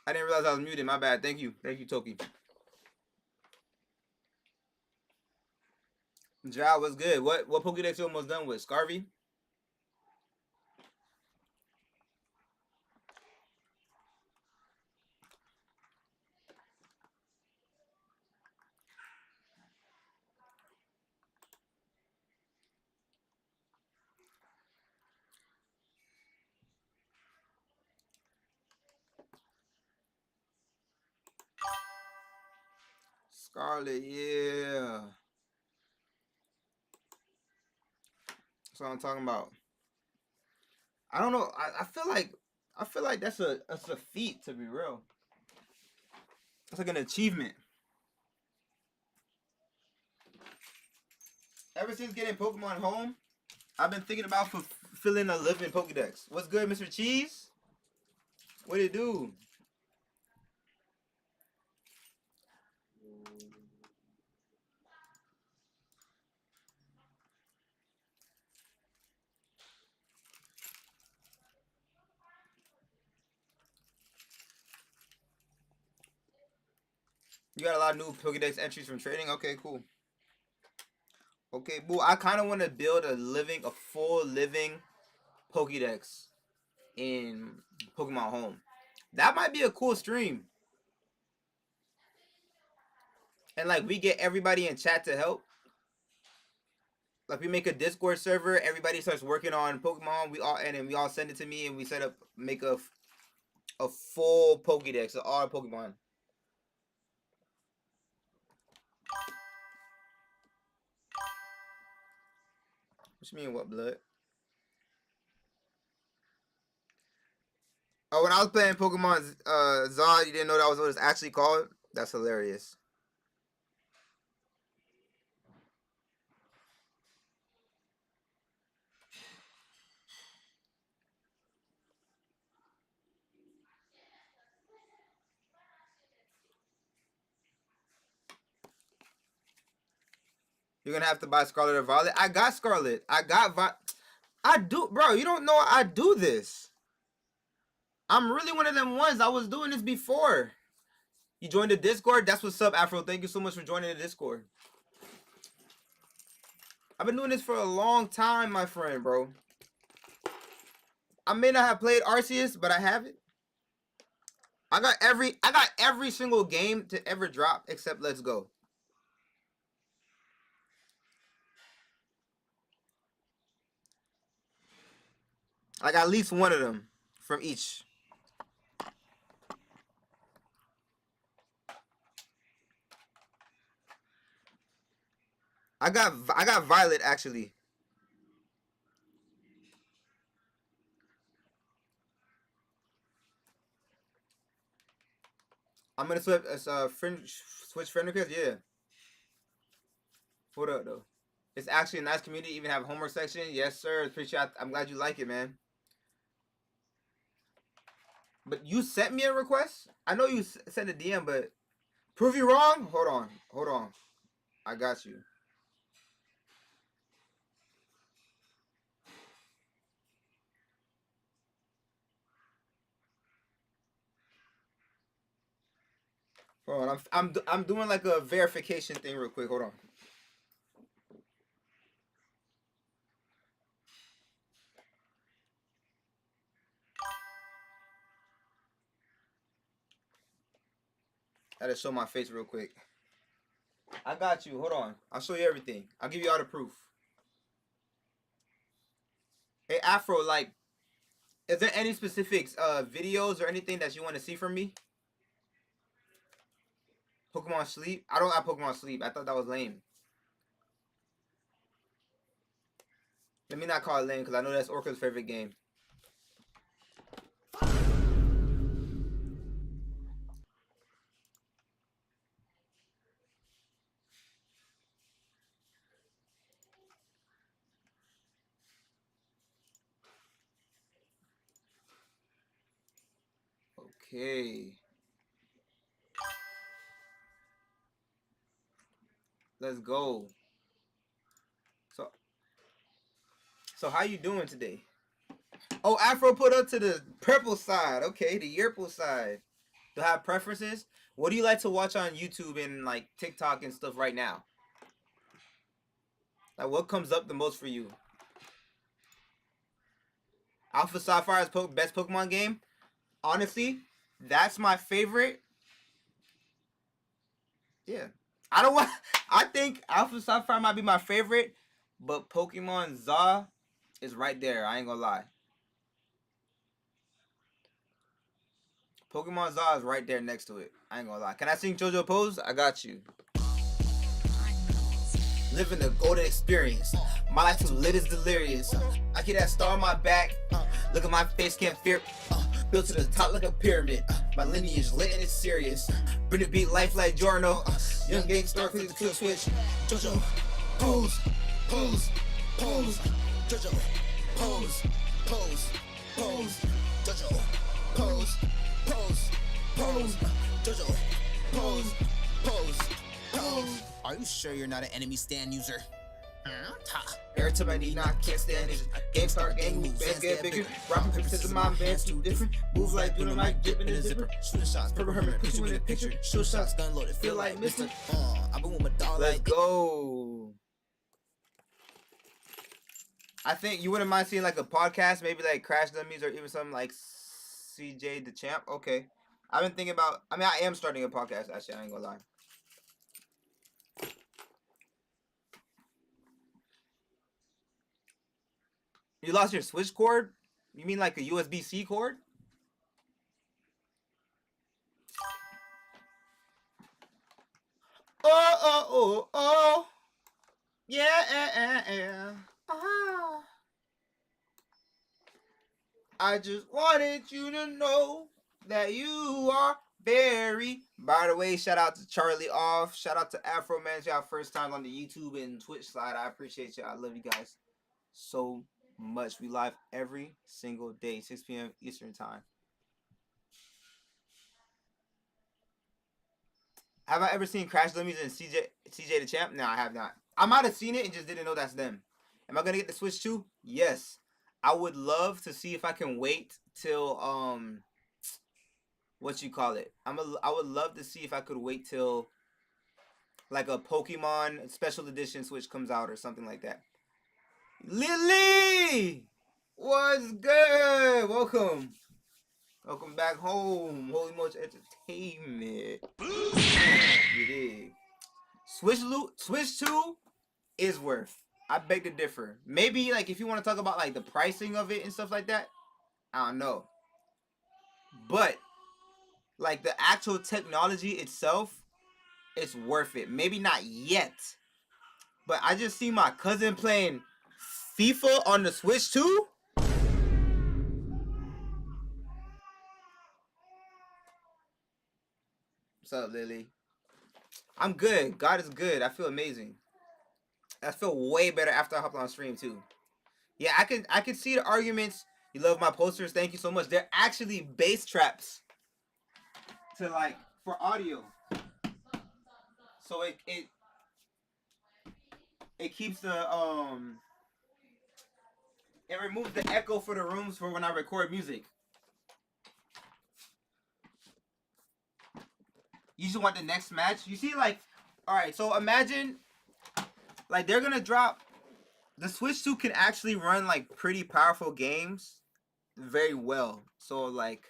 I didn't realize I was muted. My bad. Thank you. Thank you, Toki. Ja was good. What Pokédex you almost done with? Scarvy? Scarlet, yeah. That's what I'm talking about. I don't know. I feel like that's a feat, to be real. It's like an achievement. Ever since getting Pokemon home, I've been thinking about fulfilling a living Pokedex. What's good, Mr. Cheese? What it do? You got a lot of new Pokedex entries from trading? Okay, cool. Okay, boo. I kind of want to build a full living Pokedex in Pokemon Home. That might be a cool stream. And like we get everybody in chat to help. Like we make a Discord server, everybody starts working on Pokemon. We all send it to me, and we make a full Pokédex of all Pokemon. What you mean, what blood? Oh, when I was playing Pokemon Zod, you didn't know that was what it's actually called? That's hilarious. You're gonna have to buy Scarlet or Violet. I got Scarlet. I do, bro. You don't know I do this. I'm really one of them ones. I was doing this before. You joined the Discord? That's what's up, Afro. Thank you so much for joining the Discord. I've been doing this for a long time, my friend, bro. I may not have played Arceus, but I have it. I got every single game to ever drop except Let's Go. I got at least one of them from each. I got Violet actually. I'm gonna switch friend request. Yeah. Hold up though. It's actually a nice community. Even have a homework section. Yes, sir. Appreciate. I'm glad you like it, man. But you sent me a request. I know you sent a DM, but prove you wrong. Hold on. I got you. Hold on. I'm doing like a verification thing real quick. Hold on. I gotta show my face real quick. I got you. Hold on. I'll show you everything. I'll give you all the proof. Hey Afro, like, is there any specific videos or anything that you want to see from me? Pokemon Sleep? I don't have Pokemon Sleep. I thought that was lame. Let me not call it lame because I know that's Orca's favorite game. Okay. Let's go. So so how you doing today? Oh, Afro put up to the purple side. Okay, the Yerple side. Do I have preferences? What do you like to watch on YouTube and like TikTok and stuff right now? Like what comes up the most for you? Alpha Sapphire's best Pokemon game? Honestly, that's my favorite. Yeah. I don't want I think Alpha Sapphire might be my favorite, but Pokemon Za is right there. I ain't gonna lie. Pokemon Za is right there next to it. I ain't gonna lie. Can I sing JoJo Pose? I got you. Living the golden experience. My life too lit is delirious. I get that star on my back. Look at my face, can't fear. Built to the top like a pyramid. My lineage lit and it's serious. Bring the beat life like Jorno. Young gang star quick to kill switch. JoJo pose, pose, pose. JoJo pose, pose, pose. JoJo pose, pose, pose. JoJo pose, pose, pose. Are you sure you're not an enemy stand user? Every time I need, not can't stand it. Game start, game move, bands get bigger. Rapping pictures of my bands too different. Move like doing like dipping in a zipper. Shooting shots, Purple Hermit, put you in the picture. Shoot shots, gun loaded, feel like Mr. I've been with my dog Let's like go. I think you wouldn't mind seeing like a podcast, maybe like Crash Dummies or even something like CJ the Champ. Okay. I've been thinking about, I mean, I am starting a podcast actually, I ain't gonna lie. You lost your Switch cord? You mean like a USB-C cord? Oh, oh, oh, oh. Yeah. Ah. I just wanted you to know that you are very. By the way, shout out to Charlie Off. Shout out to Afro Man. Y'all first time on the YouTube and Twitch side. I appreciate you. I love you guys so much. We live every single day, 6 p.m. Eastern time. Have I ever seen Crash Dummies and CJ the Champ? No, I have not. I might have seen it and just didn't know that's them. Am I gonna get the Switch too? Yes. I would love to see if I can wait till what you call it. I would love to see if I could wait till like a Pokemon special edition Switch comes out or something like that. Lily, what's good? Welcome back home. Holy Moch Entertainment. You dig? Switch 2 is worth. I beg to differ. Maybe like if you want to talk about like the pricing of it and stuff like that, I don't know. But like the actual technology itself, it's worth it. Maybe not yet. But I just see my cousin playing FIFA on the Switch too. What's up, Lily? I'm good. God is good. I feel amazing. I feel way better after I hopped on stream too. Yeah, I can see the arguments. You love my posters. Thank you so much. They're actually bass traps to like for audio. So it keeps the it removes the echo for the rooms for when I record music. You just want the next match. You see, like, all right. So imagine, like, they're gonna drop. The Switch 2 can actually run like pretty powerful games very well. So like,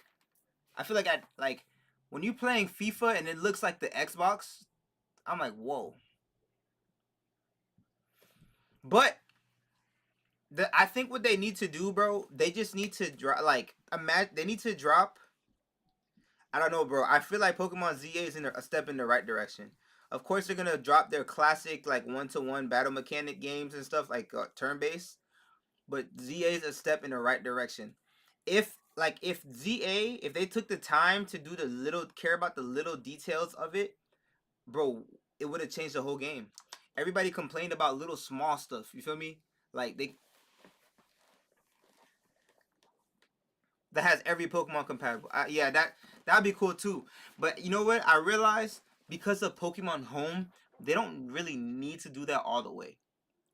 I feel like when you're playing FIFA and it looks like the Xbox, I'm like, whoa. But I think what they need to do, bro, they just need to drop they need to drop. I don't know, bro. I feel like Pokemon ZA is a step in the right direction. Of course, they're gonna drop their classic like 1-to-1 battle mechanic games and stuff like turn-based, but ZA is a step in the right direction. If ZA, if they took the time to do care about the little details of it, bro, it would have changed the whole game. Everybody complained about little small stuff. You feel me? Like that has every Pokemon compatible. Yeah, that'd be cool too. But you know what? I realized because of Pokemon Home, they don't really need to do that all the way.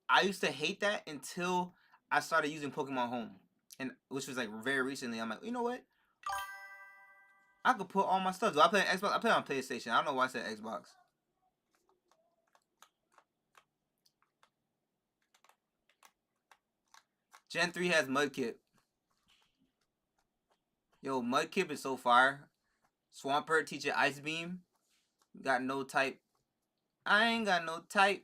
I used to hate that until I started using Pokemon Home, and which was like very recently. I'm like, you know what? I could put all my stuff. Do I play on Xbox? I play on PlayStation. I don't know why I said Xbox. Gen 3 has Mudkip. Yo, Mudkip is so fire. Swampert teacher Ice Beam. Got no type. I ain't got no type.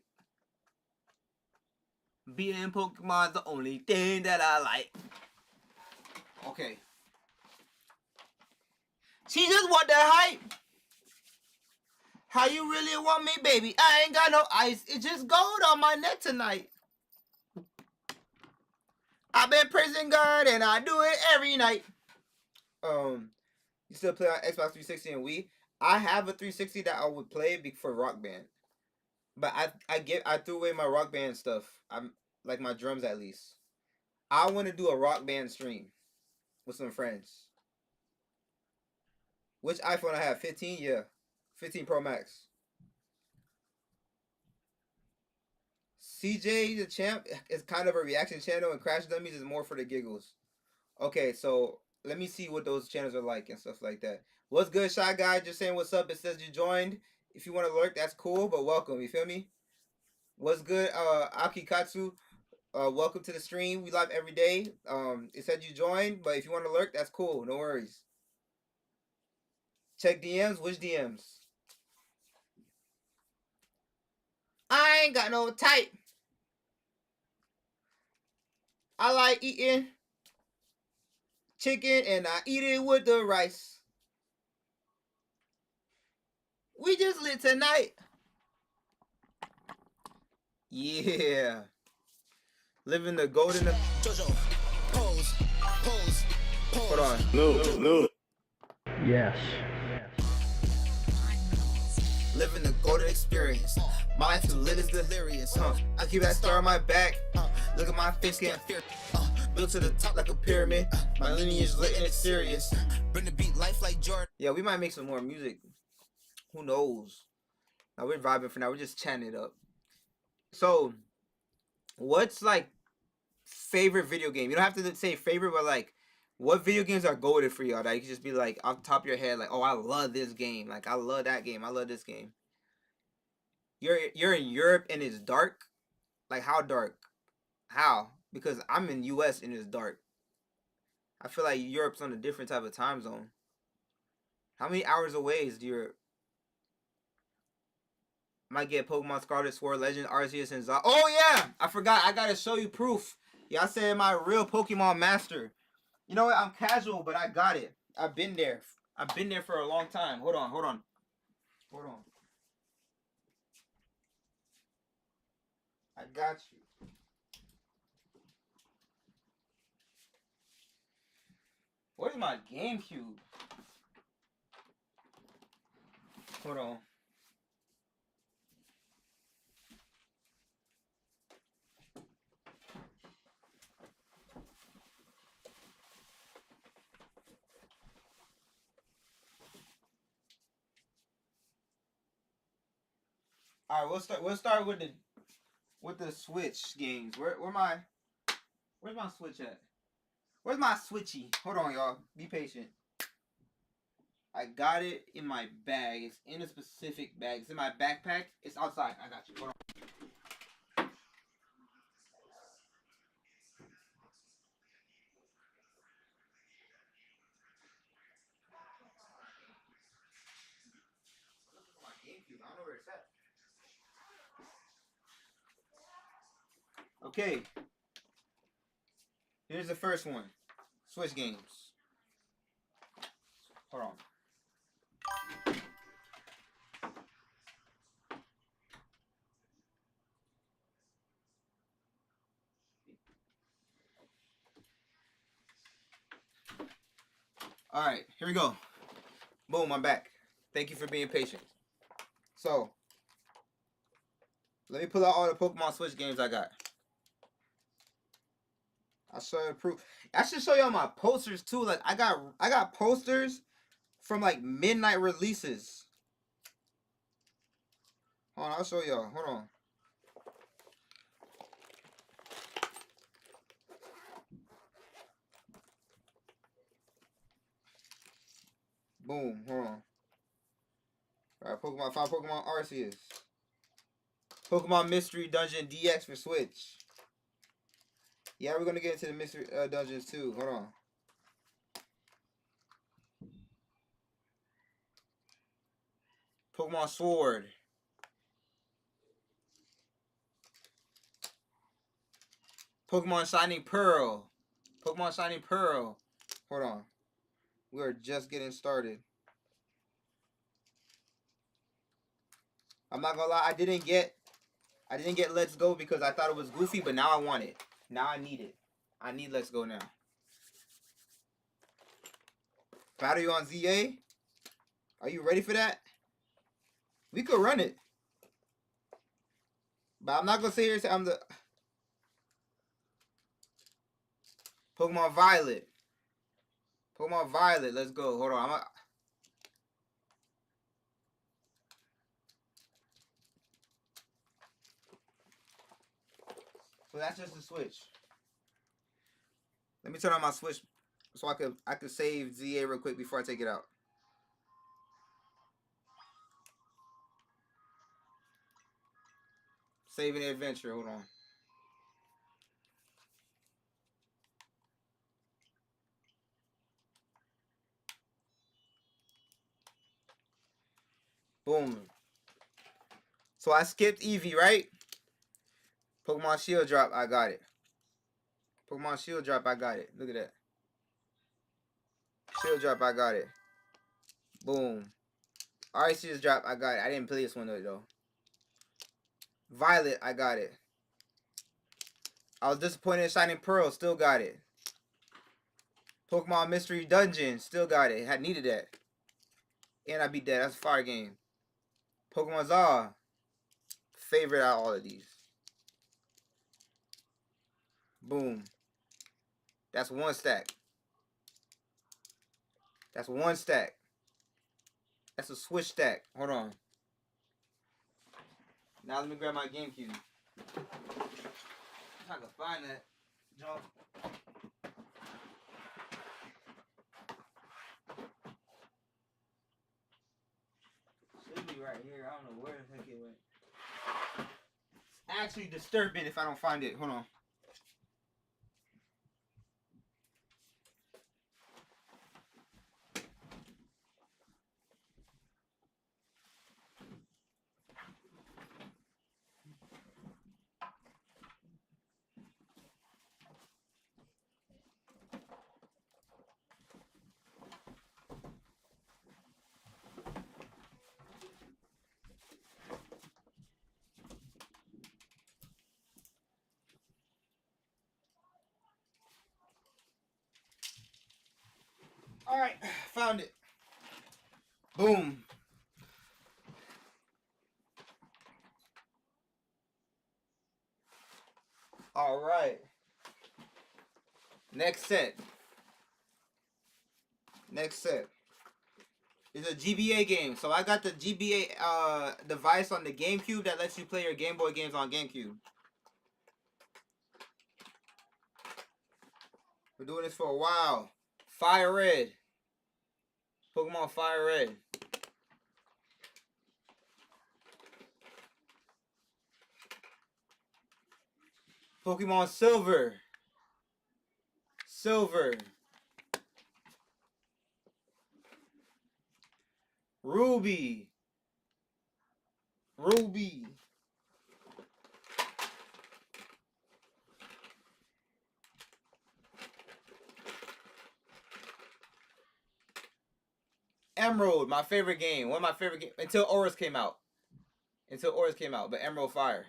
Beating Pokemon's the only thing that I like. Okay. She just want that hype. How you really want me, baby? I ain't got no ice. It's just gold on my neck tonight. I've been praising God and I do it every night. You still play on Xbox 360 and Wii? I have a 360 that I would play for Rock Band, but I threw away my Rock Band stuff. I'm like my drums at least. I want to do a Rock Band stream with some friends. Which iPhone I have? 15? Yeah, 15 Pro Max. CJ the Champ is kind of a reaction channel, and Crash Dummies is more for the giggles. Okay, so let me see what those channels are like and stuff like that. What's good, Shy Guy? Just saying what's up. It says you joined. If you want to lurk, that's cool, but welcome. You feel me? What's good, Akikatsu? Welcome to the stream. We live every day. It said you joined, but if you want to lurk, that's cool. No worries. Check DMs. Which DMs? I ain't got no type. I like eating chicken and I eat it with the rice. We just lit tonight. Yeah. Living the golden. Jojo, pose, pose, pose. Hold on. No. Yes. Living the golden experience. My life too lit is delirious. I keep that star on my back. Look at my face getting fierce. Built to the top like a pyramid. My lineage lit and it's serious. Bring the beat life like Jordan. Yeah, we might make some more music. Who knows? Now we're vibing for now. We're just chatting it up. So, what's like favorite video game? You don't have to say favorite, but like, what video games are goated for y'all? That you can just be like off the top of your head, like, oh, I love this game. Like, I love that game. I love this game. You're in Europe and it's dark. Like, how dark? How? Because I'm in US and it's dark. I feel like Europe's on a different type of time zone. How many hours away is Europe? Might get Pokemon Scarlet, Sword Legend, Arceus, and Zod. Oh yeah! I forgot. I gotta show you proof. Y'all said my real Pokemon master. You know what? I'm casual, but I got it. I've been there. I've been there for a long time. Hold on. I got you. Where's my GameCube? Hold on. All right, we'll start with the Switch games. Where's my Switch at? Where's my Switchy? Hold on, y'all. Be patient. I got it in my bag. It's in a specific bag. It's in my backpack. It's outside. I got you. Hold on. My GameCube. I don't know where it's at. Okay. Here's the first one. Switch games. Hold on. Alright, here we go. Boom, I'm back. Thank you for being patient. So, let me pull out all the Pokemon Switch games I got. I'll show you proof. I should show y'all my posters too. Like I got posters from like midnight releases. Hold on, I'll show y'all. Hold on. Boom. Hold on. Alright, Pokemon. 5 Pokemon Arceus. Pokemon Mystery Dungeon DX for Switch. Yeah, we're gonna get into the mystery dungeons too. Hold on. Pokemon Sword. Pokemon Shining Pearl. Pokemon Shining Pearl. Hold on. We are just getting started. I'm not gonna lie, I didn't get Let's Go because I thought it was goofy, but now I want it. Now I need it. I need Let's Go now. Battle you on ZA? Are you ready for that? We could run it. But I'm not gonna say here and say I'm the Pokemon Violet. Pokemon Violet, let's go. Hold on. So that's just the Switch. Let me turn on my Switch so I could save ZA real quick before I take it out. Saving the adventure. Hold on. Boom. So I skipped Eevee, right? Pokemon Shield Drop, I got it. Pokemon Shield Drop, I got it. Look at that. Shield Drop, I got it. Boom. Arceus Drop, I got it. I didn't play this one though. Violet, I got it. I was disappointed in Shining Pearl, still got it. Pokemon Mystery Dungeon, still got it. Had needed that. And I beat that. That's a fire game. Pokemon Zaw, favorite out of all of these. Boom. That's one stack. That's one stack. That's a Switch stack. Hold on. Now let me grab my GameCube. If I can find that jump. Should be right here. I don't know where the heck it went. It's actually disturbing if I don't find it. Hold on. Alright, found it. Boom. Alright. Next set. Next set. It's a GBA game. So I got the GBA device on the GameCube that lets you play your Game Boy games on GameCube. We're doing this for a while. Fire Red. Pokemon Fire Red. Pokemon Silver. Silver. Ruby. Ruby. Emerald, my favorite game. One of my favorite games until Auras came out. But Emerald Fire.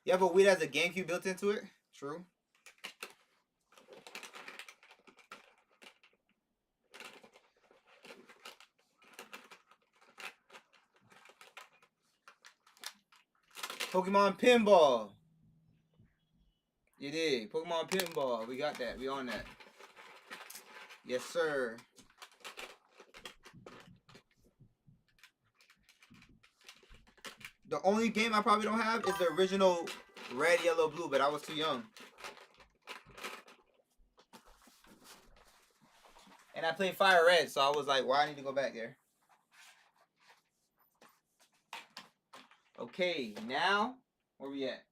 Yeah, but Wii has a GameCube built into it. True. Pokemon Pinball. You did. Pokemon Pinball. We got that. We on that. Yes, sir. The only game I probably don't have is the original Red, Yellow, Blue, but I was too young. And I played Fire Red, so I was like, why I need to go back there? Okay, now, where we at?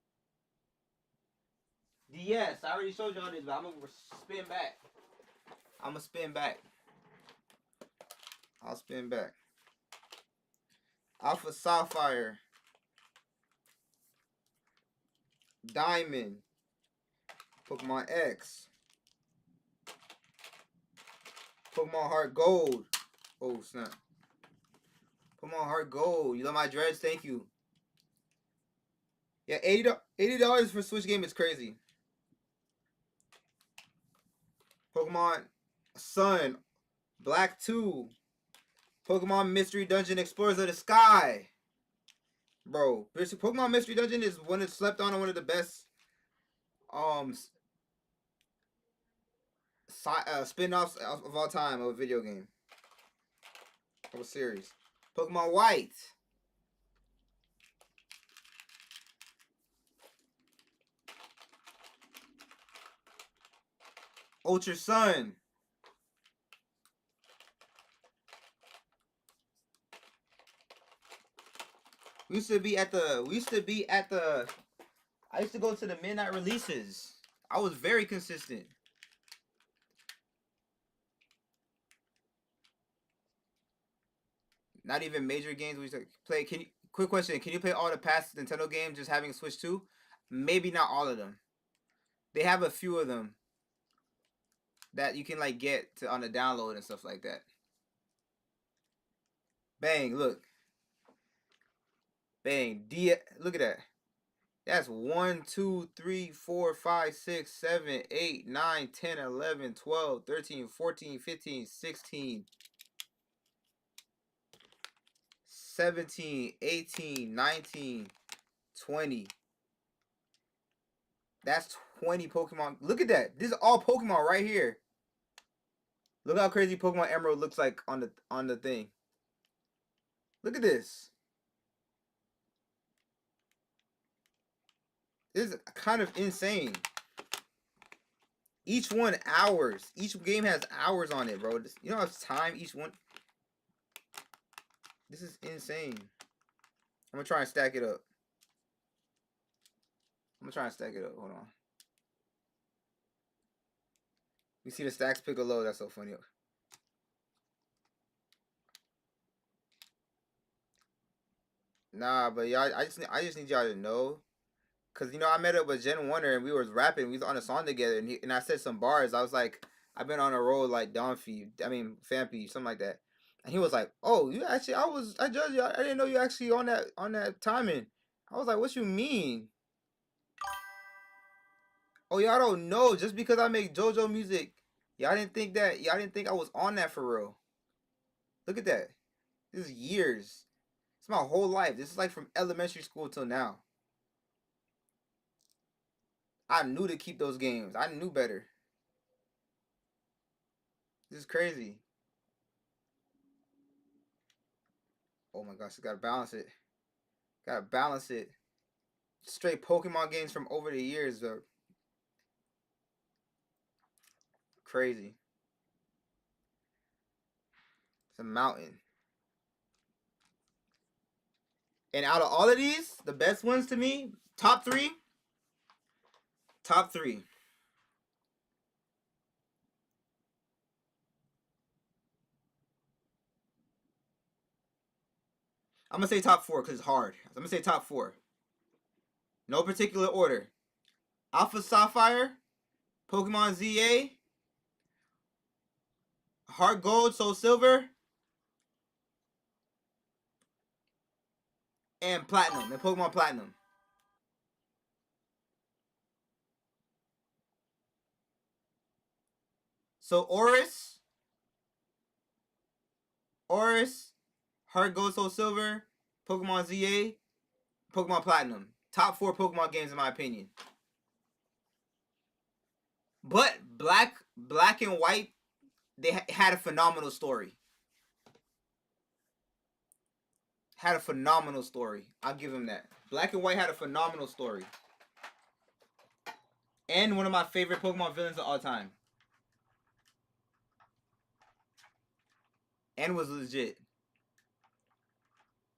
DS, I already showed y'all this, but I'm gonna spin back. I'm gonna spin back. I'll spin back. Alpha Sapphire. Diamond. Pokemon X. Pokemon Heart Gold. Oh, snap. Pokemon Heart Gold. You love my dreads? Thank you. Yeah, $80 for Switch game is crazy. Pokemon Sun. Black 2. Pokemon Mystery Dungeon Explorers of the Sky. Bro, Pokemon Mystery Dungeon is one that slept on one of the best spin-offs of all time of a video game. Of a series. Pokemon White. Ultra Sun. I used to go to the midnight releases. I was very consistent. Not even major games we used to play. Quick question, can you play all the past Nintendo games just having Switch 2? Maybe not all of them. They have a few of them that you can like get to on the download and stuff like that. Bang, look. Bang, look at that. That's 1, 2, 3, 4, 5, 6, 7, 8, 9, 10, 11, 12, 13, 14, 15, 16, 17, 18, 19, 20. That's 20 Pokemon. Look at that. This is all Pokemon right here. Look how crazy Pokemon Emerald looks like on the thing. Look at this. This is kind of insane. Each one hours. Each game has hours on it, bro. You know how much time each one. This is insane. I'm gonna try and stack it up. Hold on. You see the stacks Piccolo? That's so funny. Nah, but y'all, I just need y'all to know, cause you know I met up with Jen Warner and we was rapping. We was on a song together, and I said some bars. I was like, I've been on a road like Fampy, something like that. And he was like, "Oh, you actually? I judged you. I didn't know you actually on that timing." I was like, "What you mean?" Oh, y'all don't know. Just because I make JoJo music, y'all didn't think I was on that for real. Look at that. This is years. It's my whole life. This is like from elementary school till now. I knew to keep those games. I knew better. This is crazy. Oh my gosh, I gotta balance it. Gotta balance it. Straight Pokemon games from over the years, though. Crazy. It's a mountain. And out of all of these, the best ones to me, top three. I'm gonna say top four because it's hard. I'm gonna say top four. No particular order. Alpha Sapphire, Pokemon ZA, Heart Gold, Soul Silver, and Platinum, and Pokemon Platinum. So Oris, Heart Gold, Soul Silver, Pokemon ZA, Pokemon Platinum. Top four Pokemon games in my opinion. But Black and White, they had a phenomenal story. I'll give them that. Black and White had a phenomenal story. And one of my favorite Pokemon villains of all time. And was legit.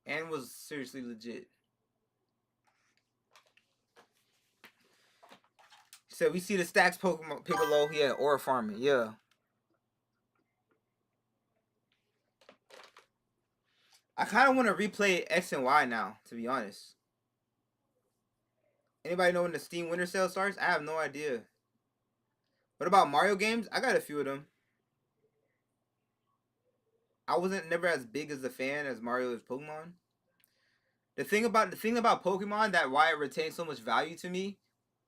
And was seriously legit. So we see the stacks Pokemon Piccolo. Yeah, aura farming. Yeah. I kind of want to replay X and Y now, to be honest. Anybody know when the Steam Winter Sale starts? I have no idea. What about Mario games? I got a few of them. I wasn't never as big as a fan as Mario is Pokemon. The thing about Pokemon that why it retains so much value to me.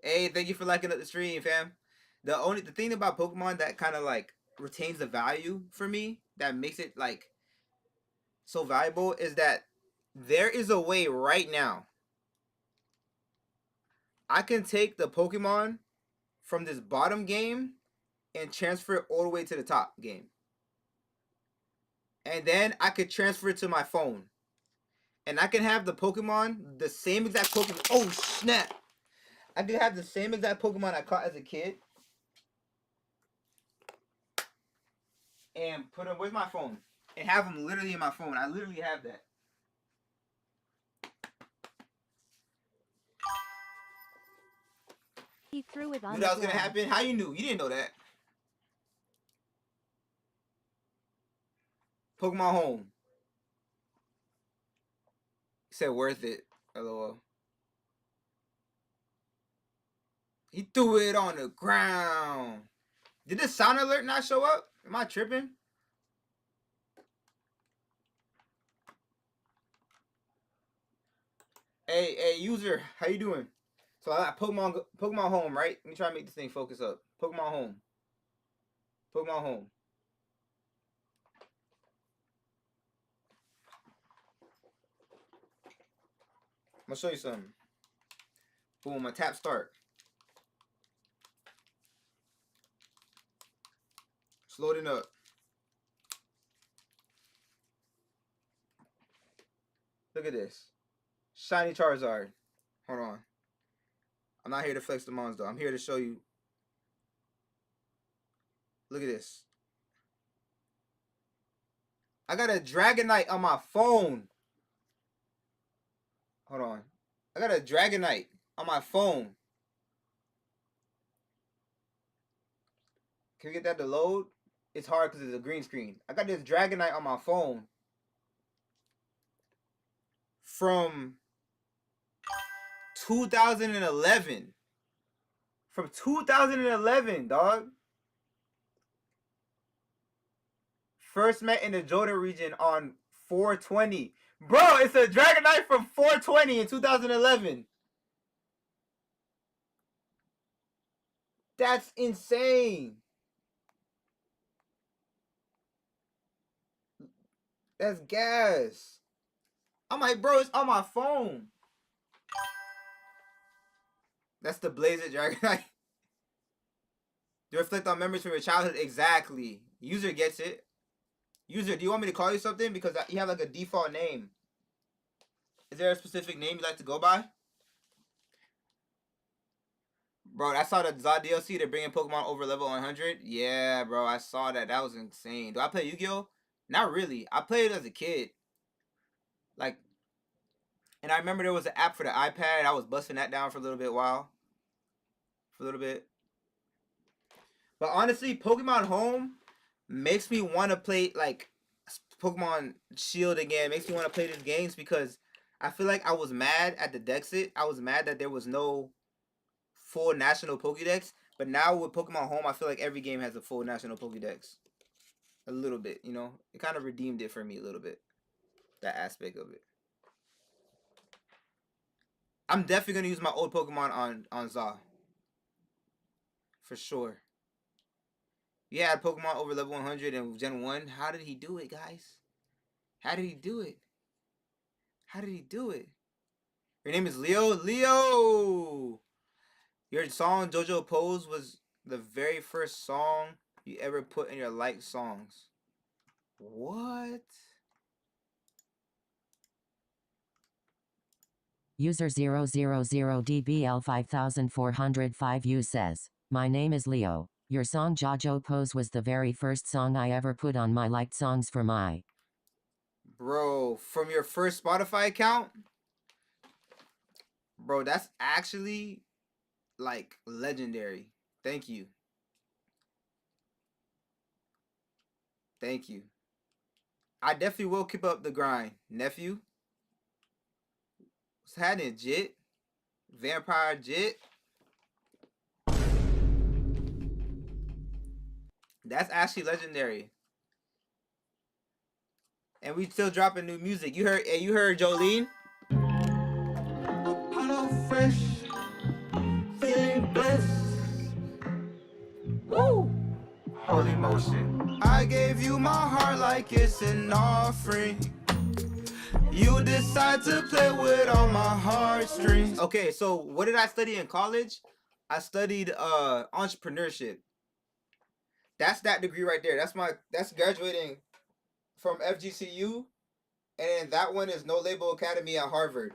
Hey, thank you for liking up the stream, fam. The thing about Pokemon that kind of like retains the value for me, that makes it like so valuable, is that there is a way right now I can take the Pokemon from this bottom game and transfer it all the way to the top game. And then I could transfer it to my phone. And I can have the Pokemon, the same exact Pokemon. Oh, snap. I could have the same exact Pokemon I caught as a kid. And put them, where's my phone? And have them literally in my phone. I literally have that. He threw it on Knew the that was ground. gonna happen? How you knew? You didn't know that. Pokemon Home. He said worth it. LOL. He threw it on the ground. Did the sound alert not show up? Am I tripping? Hey, user, how you doing? So I got Pokemon Home, right? Let me try to make this thing focus up. Pokemon Home. Pokemon Home. I'm gonna show you something. Boom, I tap start. It's loading up. Look at this. Shiny Charizard. Hold on. I'm not here to flex the mons though. I'm here to show you. Look at this. I got a Dragonite on my phone. Hold on. I got a Dragonite on my phone. Can we get that to load? It's hard because it's a green screen. I got this Dragonite on my phone from 2011. From 2011, dog. First met in the Johto region on 420. Bro, it's a Dragonite from 420 in 2011. That's insane. That's gas. I'm like, bro, it's on my phone. That's the Blazer Dragonite. To reflect on memories from your childhood. Exactly. User gets it. User, do you want me to call you something? Because you have like a default name. Is there a specific name you like to go by? Bro, I saw the Zod DLC. They're bringing Pokemon over level 100. Yeah, bro, I saw that. That was insane. Do I play Yu-Gi-Oh? Not really. I played as a kid. Like, and I remember there was an app for the iPad. I was busting that down for a little bit while. For a little bit. But honestly, Pokemon Home makes me want to play, like, Pokemon Shield again. Makes me want to play these games because I feel like I was mad at the Dexit. I was mad that there was no full national Pokédex. But now with Pokemon Home, I feel like every game has a full national Pokédex. A little bit, you know? It kind of redeemed it for me a little bit. That aspect of it. I'm definitely going to use my old Pokemon on Za. For sure. He had Pokemon over level 100 in Gen 1. How did he do it, guys? How did he do it? How did he do it? Your name is Leo? Leo! Your song, JoJo Pose, was the very first song you ever put in your liked songs. What? User 000DBL5405U says, "My name is Leo. Your song Jajo Pose was the very first song I ever put on my liked songs for my. Bro, from your first Spotify account? Bro, that's actually like legendary. Thank you. Thank you. I definitely will keep up the grind. Nephew? What's happening, Jit? Vampire Jit? That's actually legendary. And we still dropping new music. You heard Jolene? Apollo fresh, feeling blessed. Woo! Holy motion. I gave you my heart like it's an offering. You decide to play with all my heartstrings. Okay, so what did I study in college? I studied entrepreneurship. That's that degree right there. That's graduating from FGCU, and that one is No Label Academy at Harvard.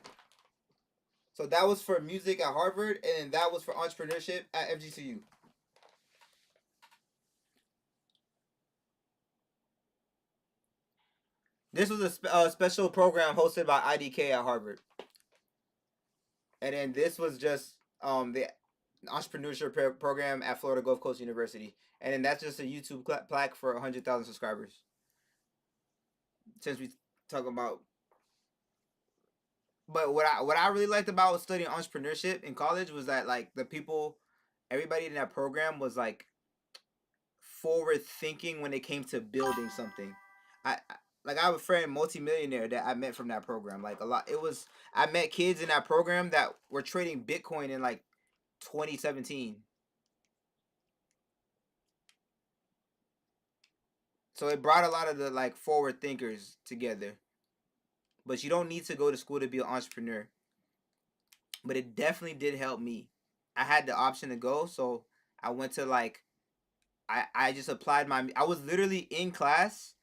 So that was for music at Harvard, and then that was for entrepreneurship at FGCU. This was a special program hosted by IDK at Harvard, and then this was just the entrepreneurship program at Florida Gulf Coast University, and then that's just a YouTube plaque for 100,000 subscribers. Since we talk about, but what I really liked about studying entrepreneurship in college was that like everybody in that program was like forward thinking when it came to building something. I like I have a friend multimillionaire that I met from that program. Like a lot, I met kids in that program that were trading Bitcoin in like 2017. So it brought a lot of the like forward thinkers together. But you don't need to go to school to be an entrepreneur. But it definitely did help me. I had the option to go, so I went to like I just applied I was literally in class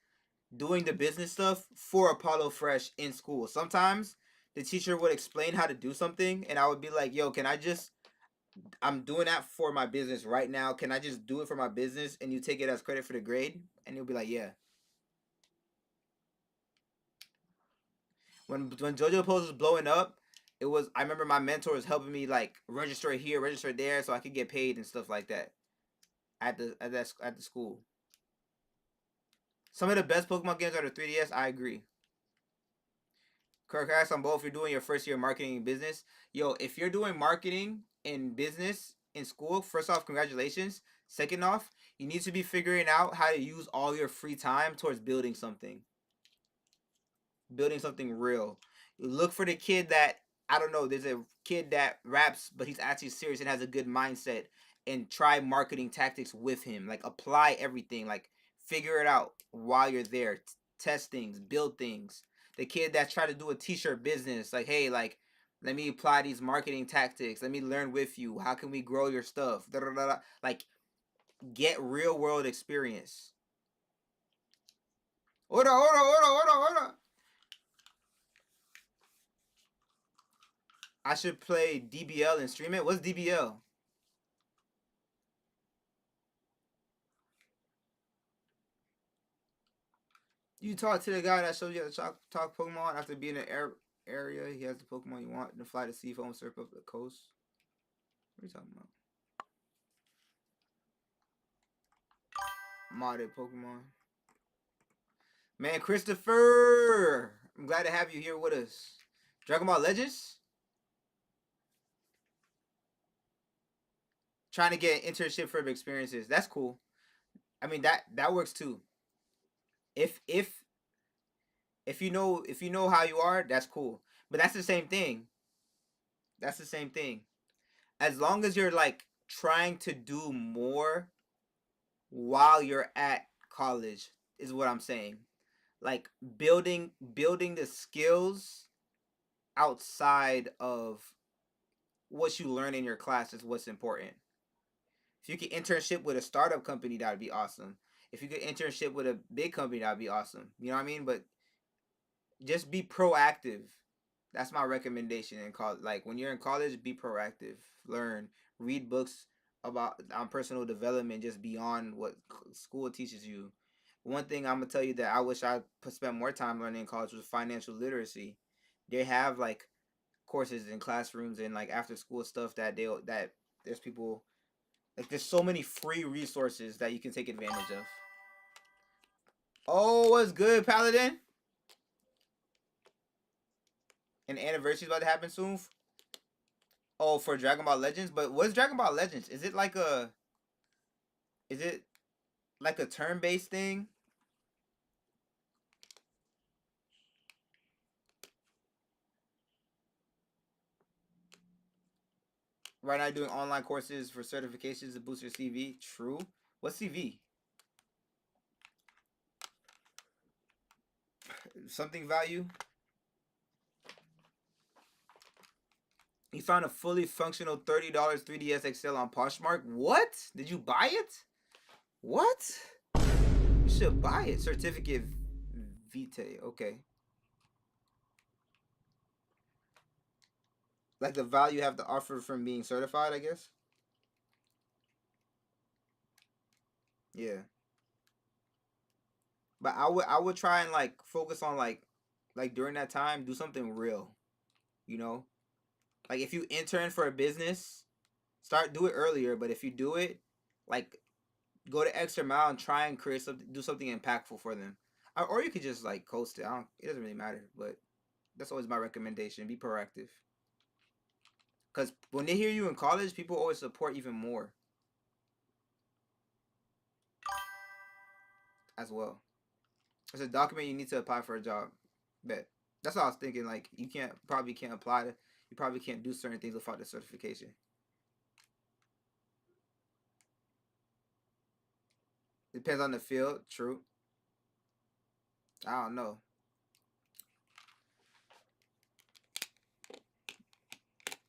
doing the business stuff for Apollo Fresh in school. Sometimes the teacher would explain how to do something and I would be like, "Yo, I'm doing that for my business right now. Can I just do it for my business and you take it as credit for the grade?" And he'll be like, "Yeah." When JoJo Pose was blowing up, I remember my mentor was helping me like register here, register there, so I could get paid and stuff like that at the school. Some of the best Pokemon games are the 3DS. I agree. Kirk asks on both. If you're doing your first year of marketing and business, yo, if you're doing marketing and business in school, first off, congratulations. Second off, you need to be figuring out how to use all your free time towards building something real. Look for the kid that I don't know. There's a kid that raps, but he's actually serious and has a good mindset. And try marketing tactics with him. Like apply everything. Like figure it out while you're there. Test things, build things. The kid that's trying to do a t-shirt business, like hey, like let me apply these marketing tactics. Let me learn with you. How can we grow your stuff? Da, da, da, da. Like get real world experience. Hold on. I should play DBL and stream it. What's DBL? You talk to the guy that shows you how to talk Pokemon after being in an area. He has the Pokemon you want to fly the seafoam surf up the coast. What are you talking about? Modded Pokemon. Man, Christopher! I'm glad to have you here with us. Dragon Ball Legends? Trying to get an internship for experiences. That's cool. I mean that works too. If you know how you are, that's cool. But that's the same thing. That's the same thing. As long as you're like trying to do more while you're at college is what I'm saying. Like building the skills outside of what you learn in your class is what's important. If you could internship with a startup company, that would be awesome. If you could internship with a big company, that would be awesome. You know what I mean? But just be proactive. That's my recommendation in college. Like when you're in college, be proactive. Learn, read books, about on personal development just beyond what school teaches you. One thing I'm gonna tell you that I wish I spent more time learning in college was financial literacy. They have like courses in classrooms and like after school stuff that there's people like there's so many free resources that you can take advantage of. Oh, what's good, Paladin? An anniversary's about to happen soon. Oh, for Dragon Ball Legends, but what's Dragon Ball Legends? Is it like a turn-based thing? Right now, doing online courses for certifications to boost your CV. True. What's CV? Something value. You found a fully functional $30 3DS XL on Poshmark. What? Did you buy it? What? You should buy it. Certificate Vitae. Okay. Like the value you have to offer from being certified, I guess. Yeah. But I would try and like focus on like during that time do something real. You know? Like if you intern for a business, do it earlier, but if you do it, like go the extra mile and try and do something impactful for them. Or you could just like coast it. It doesn't really matter, but that's always my recommendation. Be proactive. Because when they hear you in college, people always support even more. As well. It's a document you need to apply for a job. Bet. That's what I was thinking. Like, you probably can't apply to, you probably can't do certain things without the certification. Depends on the field. True. I don't know.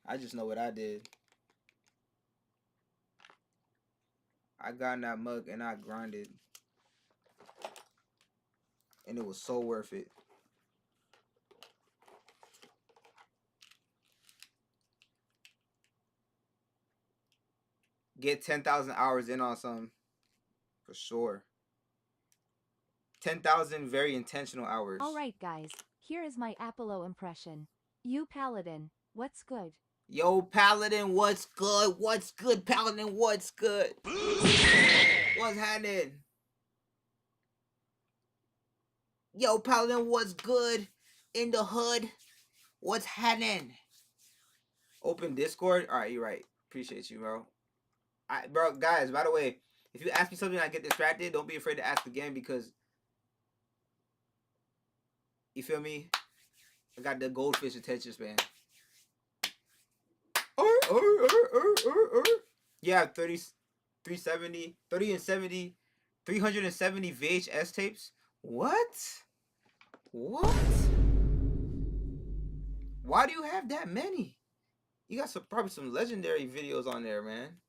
I just know what I did. I got in that mug and I grinded. And it was so worth it. Get 10,000 hours in on something. For sure. 10,000 very intentional hours. Alright guys, here is my Apollo impression. You Paladin, what's good? Yo, Paladin, what's good? What's good, Paladin? What's good? What's happening? Yo, Paladin, what's good? In the hood? What's happening? Open Discord? Alright, you're right. Appreciate you, bro. Bro, guys, by the way, if you ask me something and I get distracted, don't be afraid to ask again because, you feel me? I got the goldfish attention span. Yeah, 370 and 70, 370 VHS tapes. What? Why do you have that many? You got probably some legendary videos on there, man.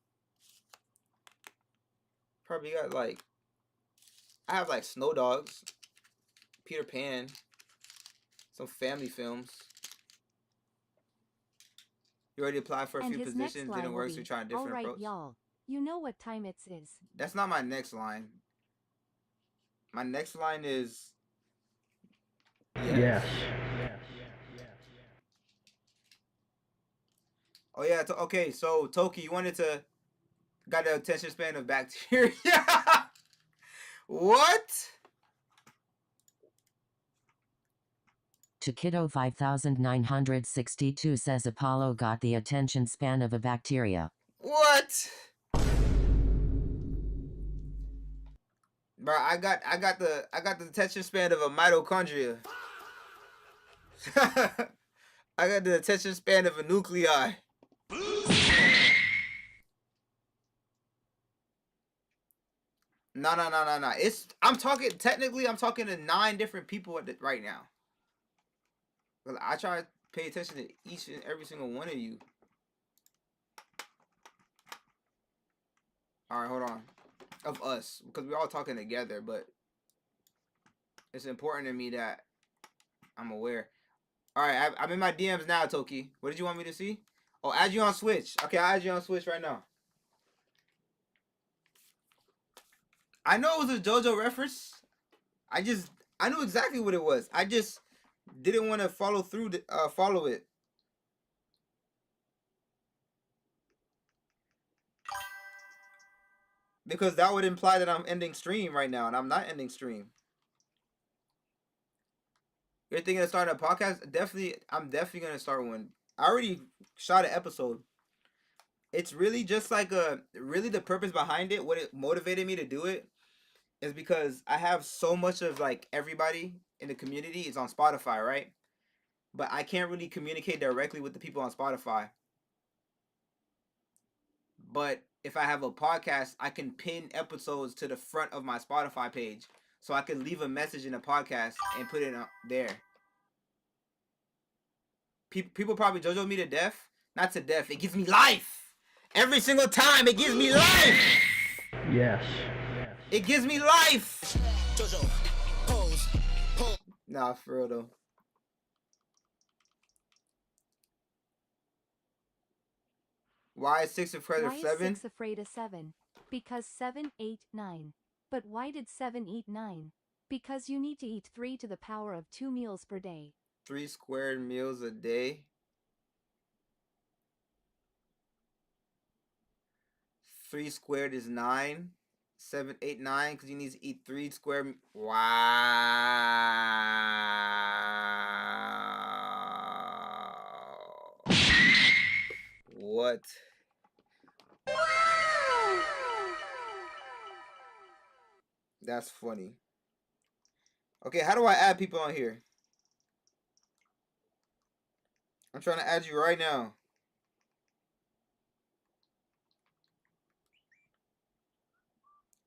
Probably got like, I have like Snow Dogs, Peter Pan, some family films. You already applied for a few positions, didn't work, so you're trying a different approach. Alright y'all, you know what time it is. That's not my next line. My next line is Yes. Oh yeah, okay, so Toki, you wanted to got the attention span of bacteria. What? Chiquito 5962 says Apollo got the attention span of a bacteria. What? Bro, I got the attention span of a mitochondria. I got the attention span of a nuclei. No. I'm talking to 9 different people right now. I try to pay attention to each and every single one of you. Alright, hold on. Of us. Because we're all talking together, but it's important to me that I'm aware. Alright, I'm in my DMs now, Toki. What did you want me to see? Oh, add you on Switch. Okay, I'll add you on Switch right now. I know it was a JoJo reference. I knew exactly what it was. I just didn't want to follow it. Because that would imply that I'm ending stream right now, and I'm not ending stream. You're thinking of starting a podcast? Definitely, I'm definitely gonna start one. I already shot an episode. It's really just like really the purpose behind it, what it motivated me to do it, is because I have so much of like everybody in the community is on Spotify, right? But I can't really communicate directly with the people on Spotify. But if I have a podcast, I can pin episodes to the front of my Spotify page. So I can leave a message in a podcast and put it there. People probably JoJo me to death. Not to death. It gives me life. Every single time it gives me life. Yes. It gives me life. JoJo. Pose. Nah, for real though. Why is 6 afraid of 7? Why is 6 afraid of 7? Because 7, 8, 9. But why did 7 eat 9? Because you need to eat 3 to the power of 2 meals per day. 3 squared meals a day. 3 squared is 9. 7, 8, 9. Because you need to eat 3 square. Wow. What? That's funny. Okay, how do I add people on here? I'm trying to add you right now.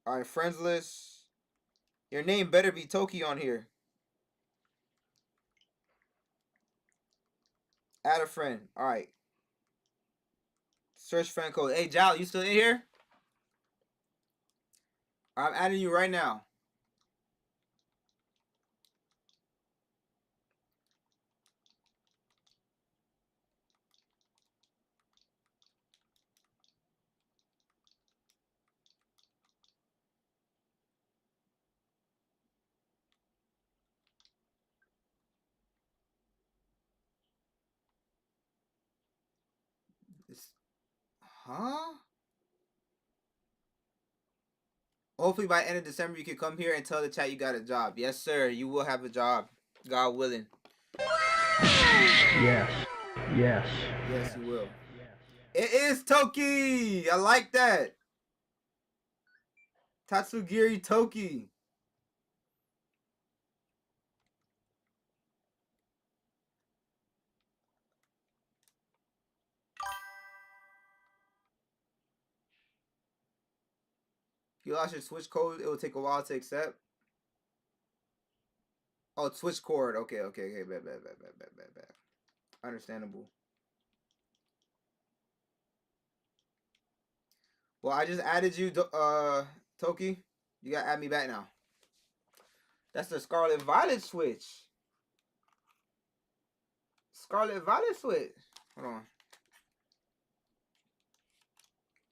Alright, friends list. Your name better be Toki on here. Add a friend. Alright. Search friend code. Hey, Jal, you still in here? I'm adding you right now. Huh? Hopefully by end of December you can come here and tell the chat you got a job. Yes, sir. You will have a job. God willing. Yes. Yes. Yes, you will. It is Toki. I like that. Tatsugiri Toki. If you lost your Switch code, it will take a while to accept. Oh, Switch cord. Okay. Bad. Understandable. Well, I just added you, Toki. You gotta add me back now. That's the Scarlet Violet Switch. Scarlet Violet Switch. Hold on.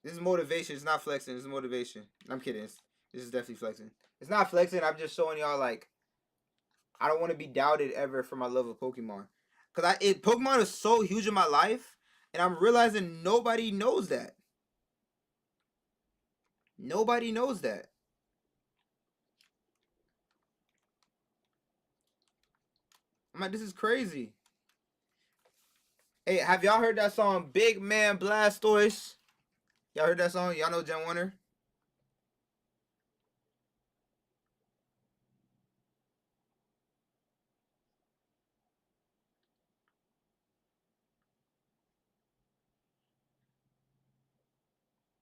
This is motivation. It's not flexing. This is motivation. I'm kidding. This is definitely flexing. It's not flexing. I'm just showing y'all, like, I don't want to be doubted ever for my love of Pokemon. Because Pokemon is so huge in my life, and I'm realizing nobody knows that. Nobody knows that. I'm like, this is crazy. Hey, have y'all heard that song, Big Man Blastoise? Y'all heard that song? Y'all know Jen Warner?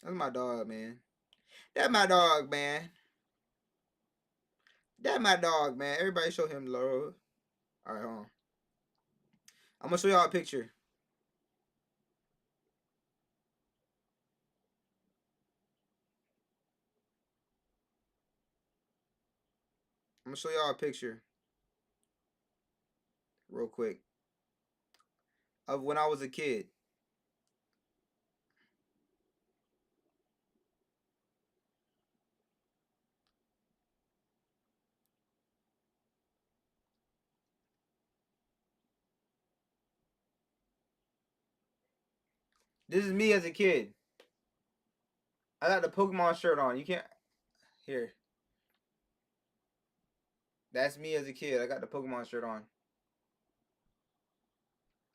That's my dog, man. That's my dog, man. That's my dog, man. Everybody show him love. Alright, hold on. I'm gonna show y'all a picture. I'm gonna show y'all a picture real quick of when I was a kid. This is me as a kid. I got the Pokemon shirt on. You can't. Here. That's me as a kid. I got the Pokemon shirt on.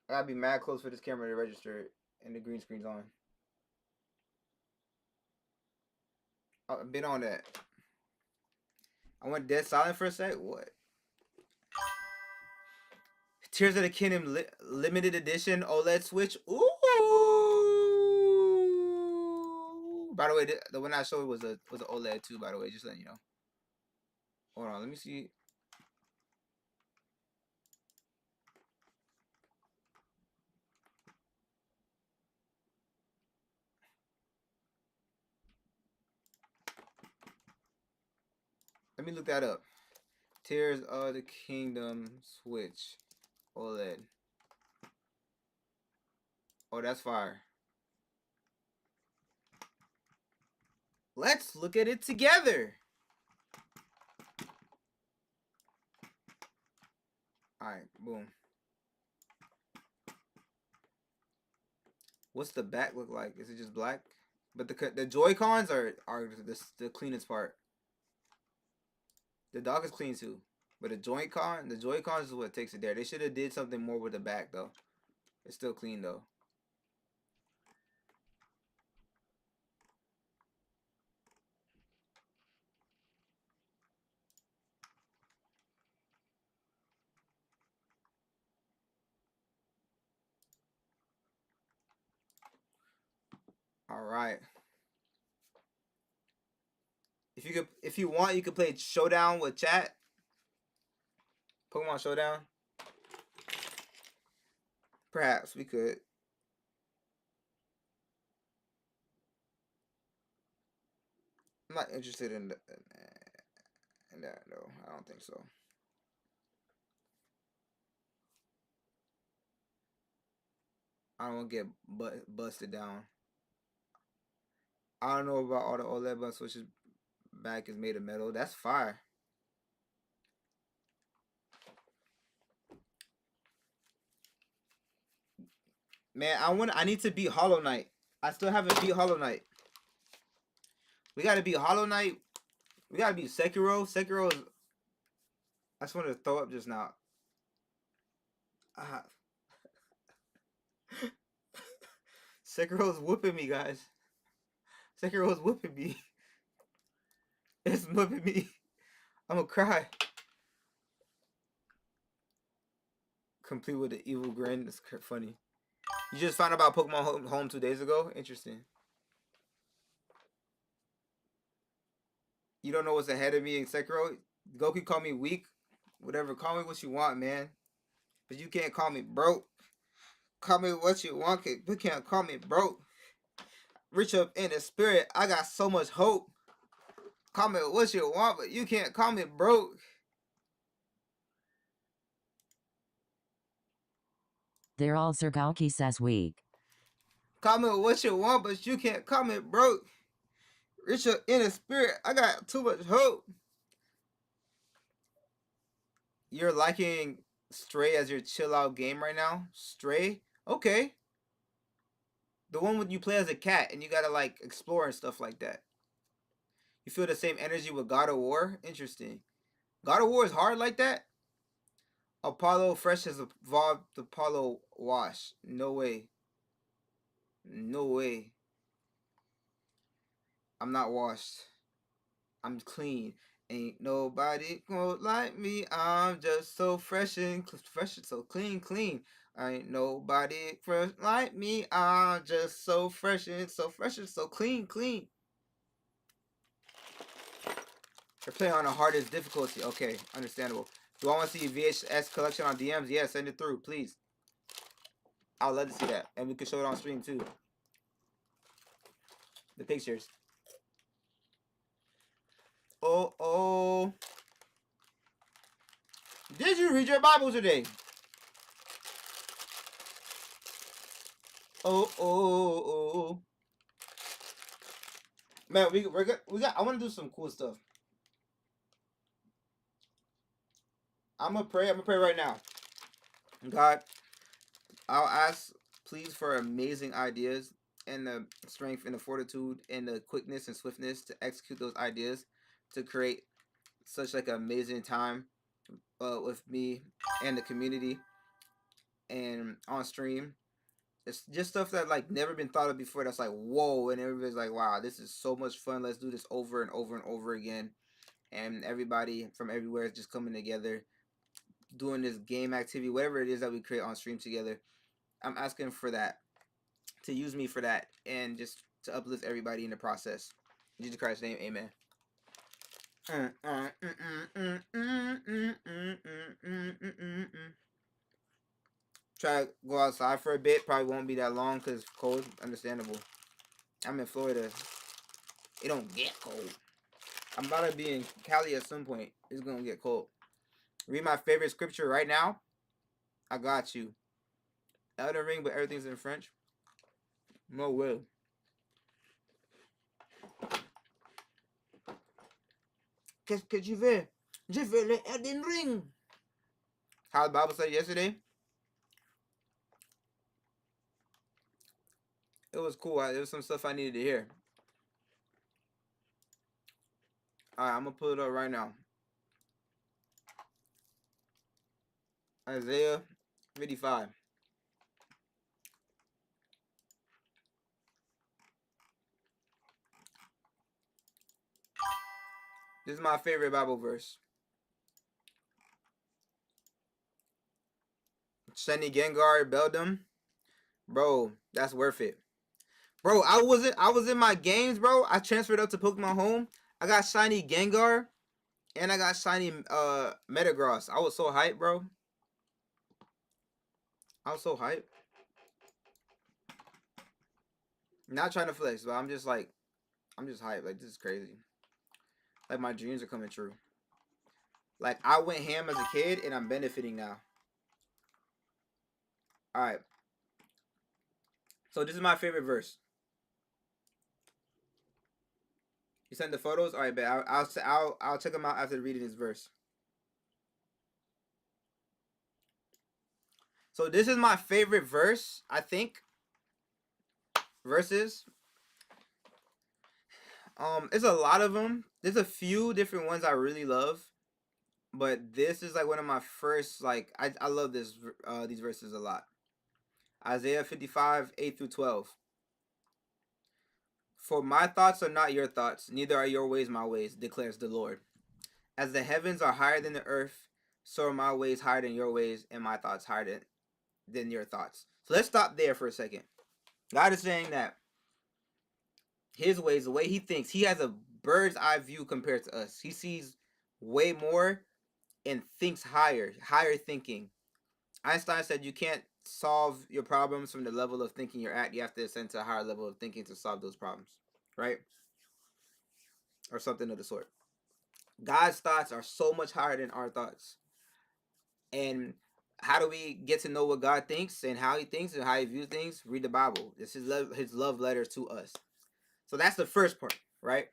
I gotta be mad close for this camera to register it. And the green screen's on. I've been on that. I went dead silent for a sec. What? Tears of the Kingdom limited edition OLED Switch. Ooh. By the way, the one I showed was a OLED too. By the way, just letting you know. Hold on, let me see. Let me look that up. Tears of the Kingdom Switch OLED. Oh, that's fire. Let's look at it together. Alright, boom. What's the back look like? Is it just black? But the Joy-Cons are the cleanest part. The dock is clean too. But the Joy-Cons is what takes it there. They should have did something more with the back though. It's still clean though. All right. If you want, you could play Showdown with chat. Pokemon Showdown. Perhaps we could. I'm not interested in that. No, I don't think so. I don't want to get busted down. I don't know about all the OLED, but Switch's back is made of metal. That's fire. Man, I need to beat Hollow Knight. I still haven't beat Hollow Knight. We gotta beat Hollow Knight. We gotta beat Sekiro. Sekiro is... I just wanted to throw up just now. Sekiro's whooping me, guys. Sekiro's whooping me. It's whooping me. I'm gonna cry. Complete with the evil grin. That's funny. You just found out about Pokemon Home 2 days ago? Interesting. You don't know what's ahead of me in Sekiro? Goku call me weak. Whatever. Call me what you want, man. But you can't call me broke. Call me what you want. You can't call me broke. Rich up in the spirit. I got so much hope. Call me what you want, but you can't call me broke. They're all Zergalki says weak. Call me what you want, but you can't call me broke. Rich up in the spirit. I got too much hope. You're liking Stray as your chill out game right now? Stray? Okay. The one when you play as a cat and you gotta like explore and stuff like that. You feel the same energy with God of War? Interesting. God of War is hard like that? Apollo Fresh has evolved the Apollo Wash. No way. No way. I'm not washed. I'm clean. Ain't nobody gonna like me. I'm just so fresh and so clean. Ain't nobody fresh like me. I'm just so fresh and so clean. They're playing on the hardest difficulty. Okay, understandable. Do I want to see VHS collection on DMs? Yeah, send it through, please. I would love to see that. And we can show it on stream too. The pictures. Oh. Did you read your Bible today? Oh. Man, we got I want to do some cool stuff. I'm gonna pray right now. God, I'll ask please for amazing ideas and the strength and the fortitude and the quickness and swiftness to execute those ideas to create such like an amazing time with me and the community and on stream. It's just stuff that like never been thought of before. That's like whoa, and everybody's like, wow, this is so much fun. Let's do this over and over and over again. And everybody from everywhere is just coming together, doing this game activity, whatever it is that we create on stream together. I'm asking for that, to use me for that, and just to uplift everybody in the process. In Jesus Christ's name, amen. Try to go outside for a bit. Probably won't be that long because it's cold. Understandable. I'm in Florida. It don't get cold. I'm about to be in Cali at some point. It's gonna get cold. Read my favorite scripture right now. I got you. Elden Ring, but everything's in French. No way. Qu'est-ce que tu veux? Je veux le Elden Ring. How the Bible said yesterday. It was cool. There was some stuff I needed to hear. Alright, I'm going to pull it up right now. Isaiah 55. This is my favorite Bible verse. Shiny Gengar Beldum. Bro, that's worth it. Bro, I was in my games, bro. I transferred up to Pokemon Home. I got shiny Gengar and I got shiny Metagross. I was so hyped, bro. I was so hyped. Not trying to flex, but I'm just hyped. Like, this is crazy. Like, my dreams are coming true. Like, I went ham as a kid and I'm benefiting now. Alright. So this is my favorite verse. You sent the photos? Alright, but I'll check them out after reading this verse. So this is my favorite verse, I think. Verses. There's a lot of them. There's a few different ones I really love. But this is like one of my first, like, I love these verses a lot. Isaiah 55, 8 through 12. For my thoughts are not your thoughts, neither are your ways my ways, declares the Lord. As the heavens are higher than the earth, so are my ways higher than your ways, and my thoughts higher than your thoughts. So let's stop there for a second. God is saying that his ways, the way he thinks, he has a bird's eye view compared to us. He sees way more and thinks higher thinking. Einstein said you can't solve your problems from the level of thinking you're at. You have to ascend to a higher level of thinking to solve those problems, right? Or something of the sort. God's thoughts are so much higher than our thoughts. And how do we get to know what God thinks and how he thinks and how he views things? Read the Bible. This is his love letter to us. So that's the first part, right?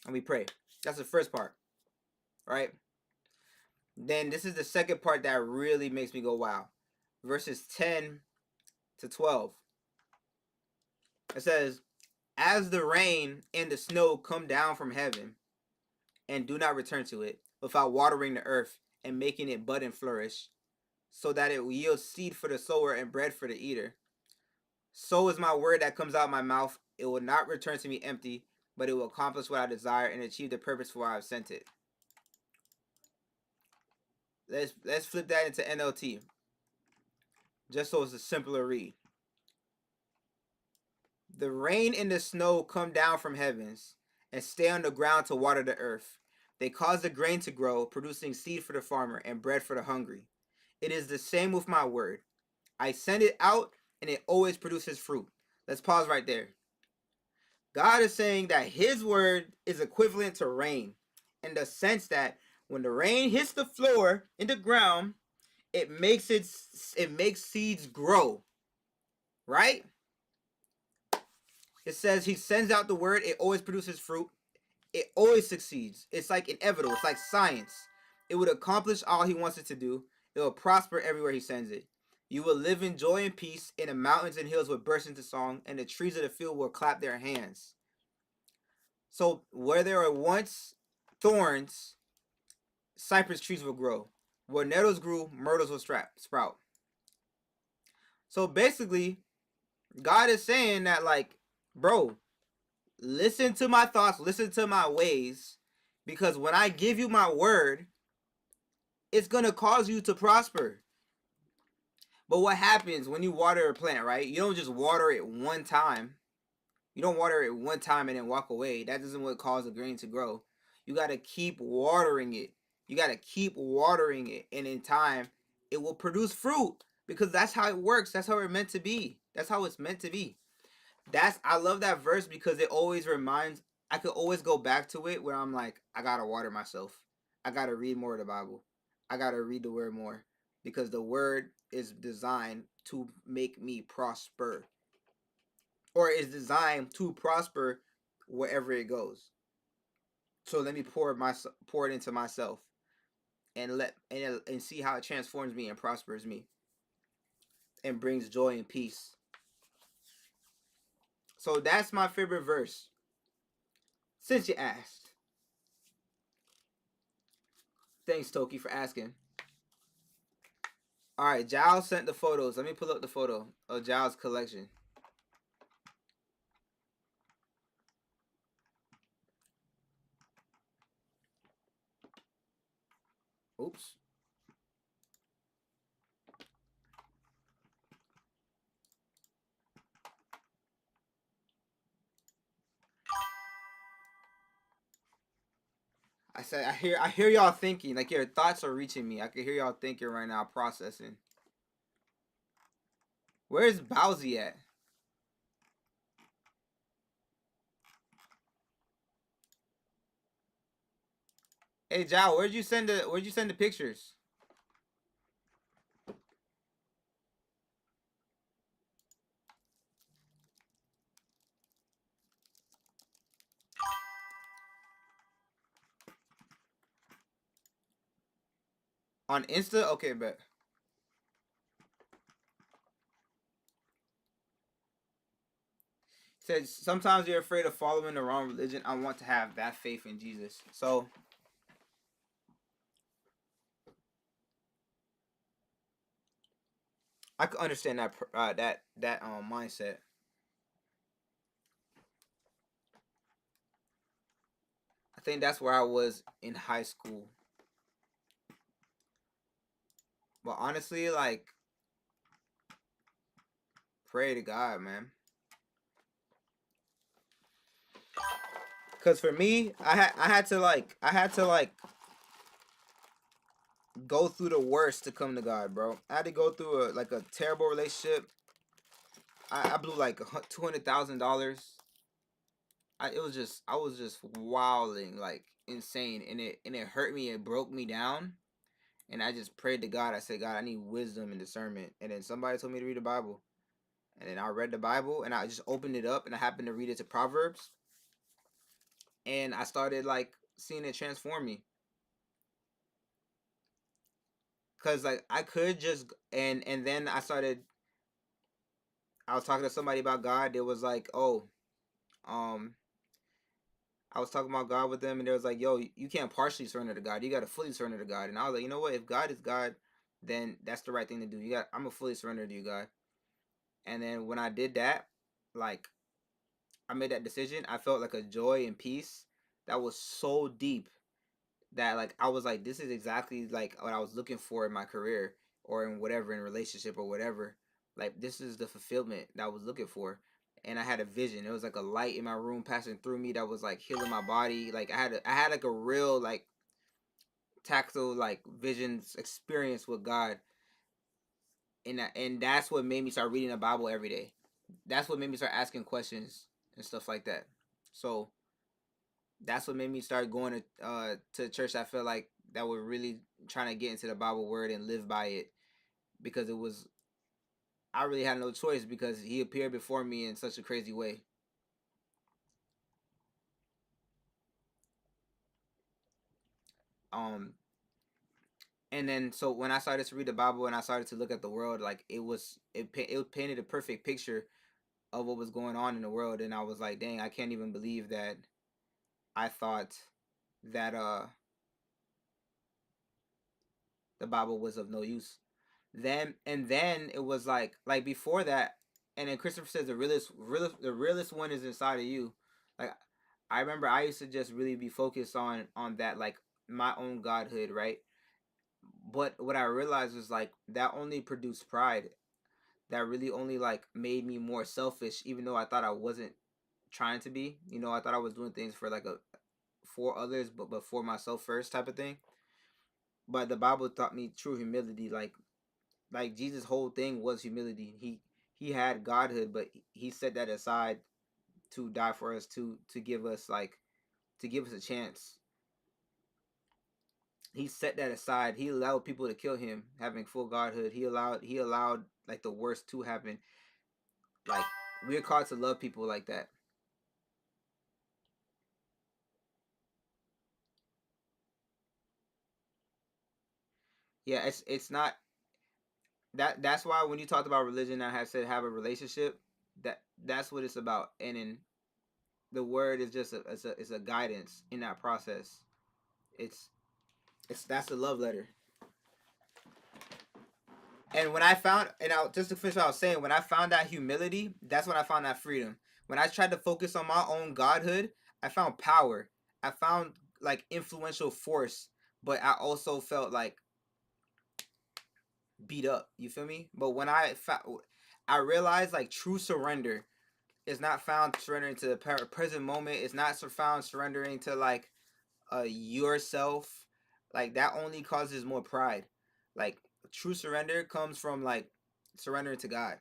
And we pray. That's the first part, right? Then this is the second part that really makes me go, wow. Verses 10 to 12. It says, as the rain and the snow come down from heaven and do not return to it without watering the earth and making it bud and flourish, so that it will yield seed for the sower and bread for the eater, so is my word that comes out of my mouth. It will not return to me empty, but it will accomplish what I desire and achieve the purpose for which I have sent it. Let's flip that into NLT. Just so it's a simpler read. The rain and the snow come down from heavens and stay on the ground to water the earth. They cause the grain to grow, producing seed for the farmer and bread for the hungry. It is the same with my word. I send it out and it always produces fruit. Let's pause right there. God is saying that his word is equivalent to rain in the sense that when the rain hits the floor in the ground, it makes seeds grow, right? It says he sends out the word, it always produces fruit. It always succeeds. It's like inevitable. It's like science. It would accomplish all he wants it to do. It will prosper everywhere he sends it. You will live in joy and peace, and the mountains and hills will burst into song, and the trees of the field will clap their hands. So where there were once thorns, cypress trees will grow. Where nettles grew, myrtles will sprout. So basically, God is saying that, like, bro, listen to my thoughts, listen to my ways, because when I give you my word, it's going to cause you to prosper. But what happens when you water a plant, right? You don't just water it one time. You don't water it one time and then walk away. That doesn't what cause the grain to grow. You got to keep watering it. You got to keep watering it. And in time, it will produce fruit, because that's how it works. That's how it's meant to be. That's how it's meant to be. I love that verse because it always reminds, I could always go back to it where I'm like, I got to water myself. I got to read more of the Bible. I got to read the word more, because the word is designed to make me prosper, or is designed to prosper wherever it goes. So let me pour it into myself, and see how it transforms me and prospers me and brings joy and peace. So that's my favorite verse, since you asked. Thanks, Toki, for asking. All right, Giles sent the photos. Let me pull up the photo of Giles' collection. Oops. I said I hear y'all thinking, like your thoughts are reaching me. I can hear y'all thinking right now, processing. Where's Bowsy at? Hey Jao, where'd you send the pictures? On Insta? Okay, bet. Said sometimes you're afraid of following the wrong religion. I want to have that faith in Jesus. So I could understand that mindset. I think that's where I was in high school. But honestly, like, pray to God, man. Cause for me, I had to go through the worst to come to God, bro. I had to go through a terrible relationship. I blew like $200,000. I was just wilding, like insane, and it hurt me. It broke me down, and I just prayed to God. I said, God, I need wisdom and discernment. And then somebody told me to read the Bible, and then I read the Bible, and I just opened it up, and I happened to read it to Proverbs, and I started like seeing it transform me. Cause like I could just and then I was talking to somebody about God. It was like, oh, I was talking about God with them, and they was like, yo, you can't partially surrender to God. You got to fully surrender to God. And I was like, you know what? If God is God, then that's the right thing to do. I'm going to fully surrender to you, God. And then when I did that, like, I made that decision, I felt like a joy and peace that was so deep that, like, I was like, this is exactly, like, what I was looking for in my career or in whatever, in relationship or whatever. Like, this is the fulfillment that I was looking for. And I had a vision. It was like a light in my room passing through me that was like healing my body. Like I had like a real like tactile like visions experience with God. And that's what made me start reading the Bible every day. That's what made me start asking questions and stuff like that. So that's what made me start going to church. I felt like that were really trying to get into the Bible word and live by it, because I really had no choice, because he appeared before me in such a crazy way. Um And then so when I started to read the Bible and I started to look at the world, like it painted a perfect picture of what was going on in the world, and I was like, dang, I can't even believe that I thought that the Bible was of no use. Then it was like before that, and then Christopher says the realest one is inside of you. Like I remember I used to just really be focused on that, like my own godhood, right? But what I realized was like that only produced pride. That really only like made me more selfish, even though I thought I wasn't trying to be. You know, I thought I was doing things for like a for others, but for myself first type of thing. But the Bible taught me true humility. Like Jesus' whole thing was humility. He had godhood, but he set that aside to die for us, to give us like to give us a chance. He set that aside. He allowed people to kill him, having full godhood. He allowed like the worst to happen. Like we're called to love people like that. Yeah, it's not that's why when you talked about religion, I have said have a relationship. That's what it's about, and in the word is just it's a guidance in that process. It's it's that's a love letter. And when I found, and I just to finish what I was saying, when I found that humility, that's when I found that freedom. When I tried to focus on my own godhood, I found power. I found like influential force, but I also felt like beat up. You feel me? But when I realized like true surrender is not found surrendering to the present moment. It's not found surrendering to like yourself. Like that only causes more pride. Like true surrender comes from like surrendering to God.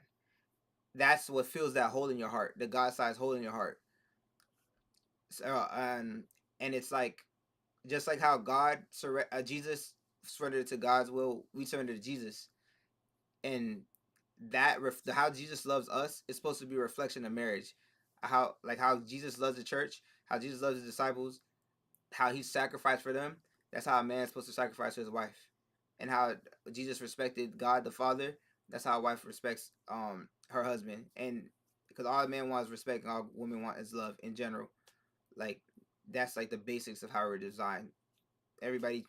That's what fills that hole in your heart, the God-sized hole in your heart. So, and it's like just like how Jesus surrendered to God's will, we surrender to Jesus, and how Jesus loves us is supposed to be a reflection of marriage. How Jesus loves the church, how Jesus loves his disciples, how he sacrificed for them. That's how a man's supposed to sacrifice for his wife, and how Jesus respected God the Father. That's how a wife respects her husband, and because all a man wants is respect, and all women want is love in general. Like that's like the basics of how we're designed. Everybody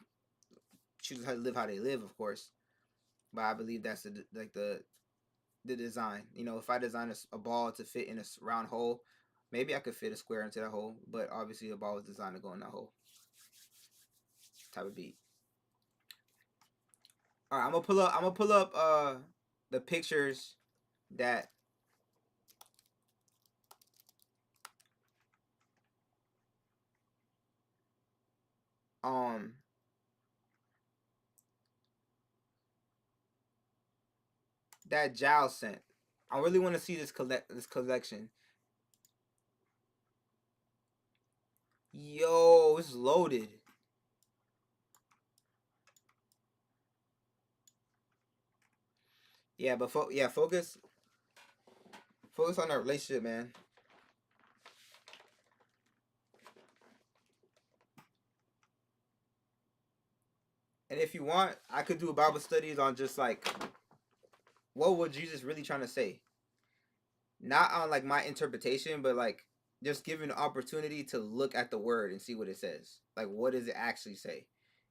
chooses how to live how they live, of course, but I believe that's the design. You know, if I design a ball to fit in a round hole, maybe I could fit a square into that hole, but obviously the ball was designed to go in that hole. Type of beat. All right, I'm gonna pull up the pictures that um that Giles sent. I really want to see this collection. Yo, it's loaded. Yeah, but focus on that relationship, man. And if you want, I could do Bible studies on just like what was Jesus really trying to say. Not on like my interpretation, but like just giving the opportunity to look at the word and see what it says. Like what does it actually say?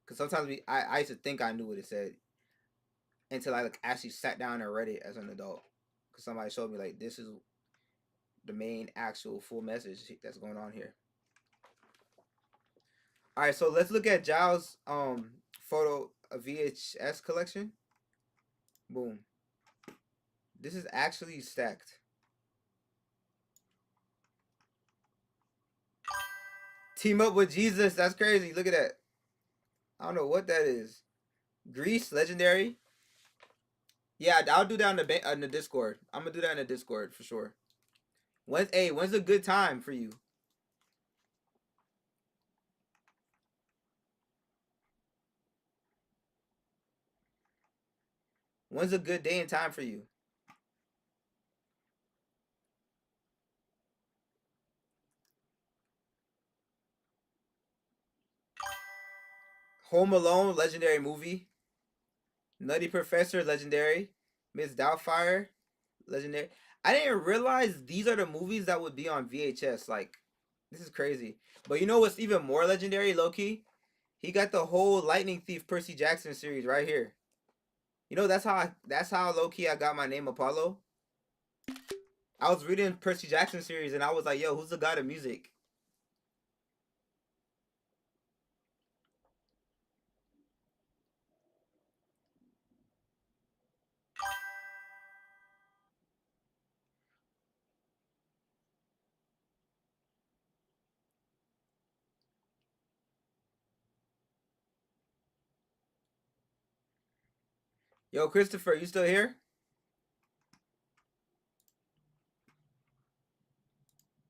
Because sometimes I used to think I knew what it said until I like actually sat down and read it as an adult. Because somebody showed me like this is the main actual full message that's going on here. All right, so let's look at Giles' photo VHS collection. Boom. This is actually stacked. Team up with Jesus. That's crazy. Look at that. I don't know what that is. Greece, legendary. Yeah, I'll do that in the Discord. I'm gonna do that in the Discord for sure. When's a good time for you? When's a good day and time for you? Home Alone, legendary movie. Nutty Professor, legendary. Miss Doubtfire, legendary. I didn't realize these are the movies that would be on VHS. Like, this is crazy. But you know what's even more legendary, low-key? He got the whole Lightning Thief Percy Jackson series right here. You know, that's how low-key I got my name Apollo. I was reading Percy Jackson series and I was like, yo, who's the god of music? Yo, Christopher, you still here?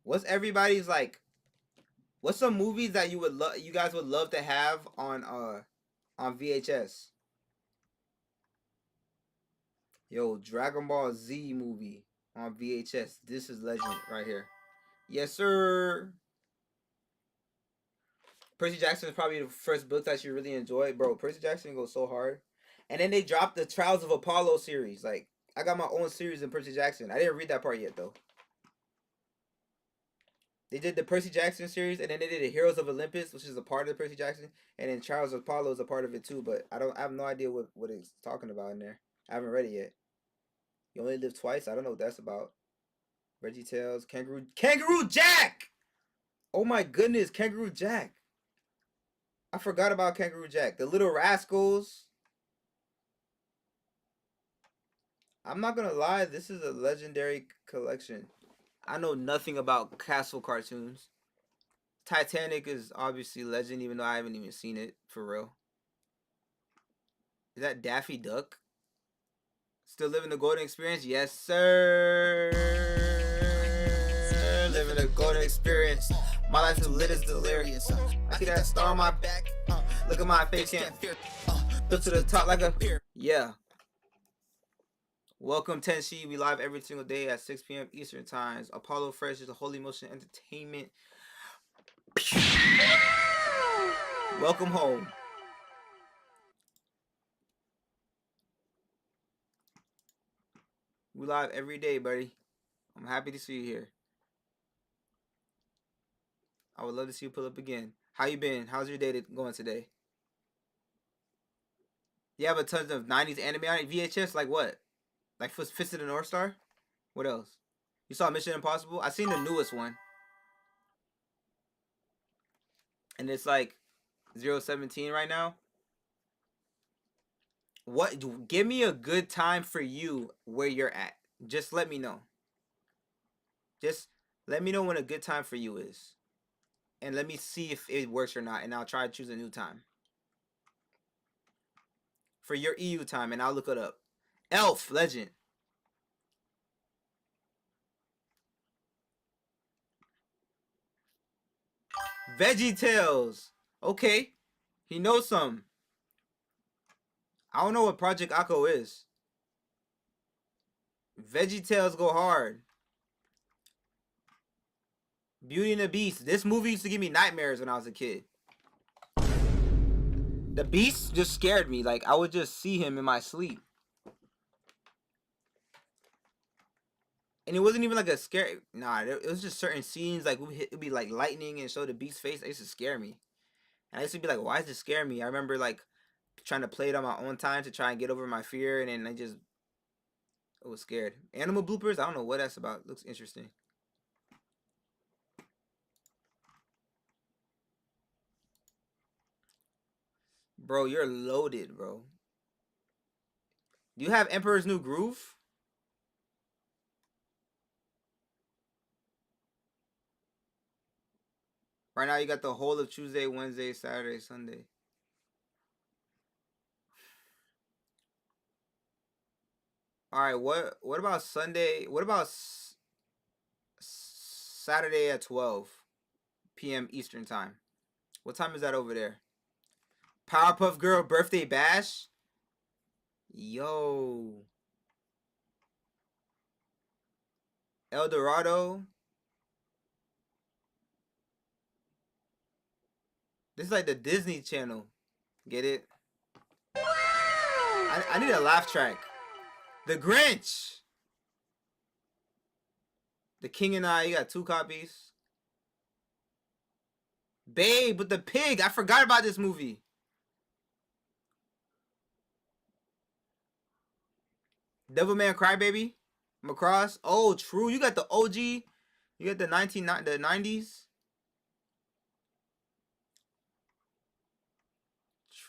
What's everybody's like? What's some movies that you guys would love to have on VHS? Yo, Dragon Ball Z movie on VHS. This is legend right here. Yes, sir. Percy Jackson is probably the first book that you really enjoyed, bro. Percy Jackson goes so hard. And then they dropped the Trials of Apollo series. Like, I got my own series in Percy Jackson. I didn't read that part yet, though. They did the Percy Jackson series, and then they did the Heroes of Olympus, which is a part of the Percy Jackson, and then Trials of Apollo is a part of it too. But I have no idea what it's talking about in there. I haven't read it yet. You Only Live Twice. I don't know what that's about. Reggie Tales, Kangaroo Jack. Oh my goodness, Kangaroo Jack. I forgot about Kangaroo Jack. The Little Rascals. I'm not gonna lie, this is a legendary collection. I know nothing about Castle cartoons. Titanic is obviously legend, even though I haven't even seen it for real. Is that Daffy Duck? Still living the golden experience? Yes, sir. Living the golden experience. My life is lit as delirious. I see that star on my back. Look at my face, can't fear. Look to the top like a peer. Yeah. Welcome, Tenshi. We live every single day at 6 p.m. Eastern Times. Apollo Fresh is a Holy Motion Entertainment. Welcome home. We live every day, buddy. I'm happy to see you here. I would love to see you pull up again. How you been? How's your day going today? You have a ton of 90s anime on VHS? Like what? Like Fist of the North Star? What else? You saw Mission Impossible? I seen the newest one. And it's like 017 right now. What? Give me a good time for you where you're at. Just let me know. Just let me know when a good time for you is. And let me see if it works or not. And I'll try to choose a new time. For your EU time. And I'll look it up. Elf Legend. Veggie Tales. Okay. He knows some. I don't know what Project Akko is. Veggie Tales go hard. Beauty and the Beast. This movie used to give me nightmares when I was a kid. The Beast just scared me. Like, I would just see him in my sleep. And it wasn't even like a scary... Nah, it was just certain scenes. Like, it would be like lightning and show the Beast's face. It used to scare me. And I used to be like, why does it scare me? I remember, like, trying to play it on my own time to try and get over my fear. And then I was scared. Animal bloopers? I don't know what that's about. Looks interesting. Bro, you're loaded, bro. Do you have Emperor's New Groove? Right now you got the whole of Tuesday, Wednesday, Saturday, Sunday. Alright, what about Sunday? What about Saturday at 12 p.m. Eastern Time? What time is that over there? Powerpuff Girl Birthday Bash? Yo. El Dorado? This is like the Disney Channel. Get it? I need a laugh track. The Grinch. The King and I. You got 2 copies. Babe with the pig. I forgot about this movie. Devilman Crybaby. Macross. Oh, true. You got the OG. You got the 90s.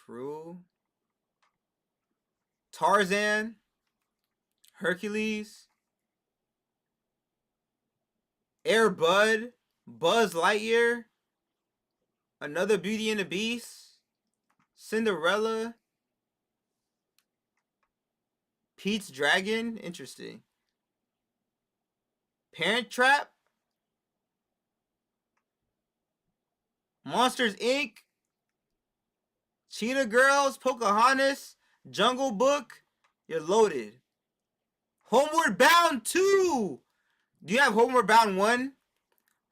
True. Tarzan. Hercules. Air Bud. Buzz Lightyear. Another Beauty and the Beast. Cinderella. Pete's Dragon. Interesting. Parent Trap. Monsters Inc. Cheetah Girls. Pocahontas. Jungle Book. You're loaded. Homeward Bound 2. Do you have Homeward Bound 1?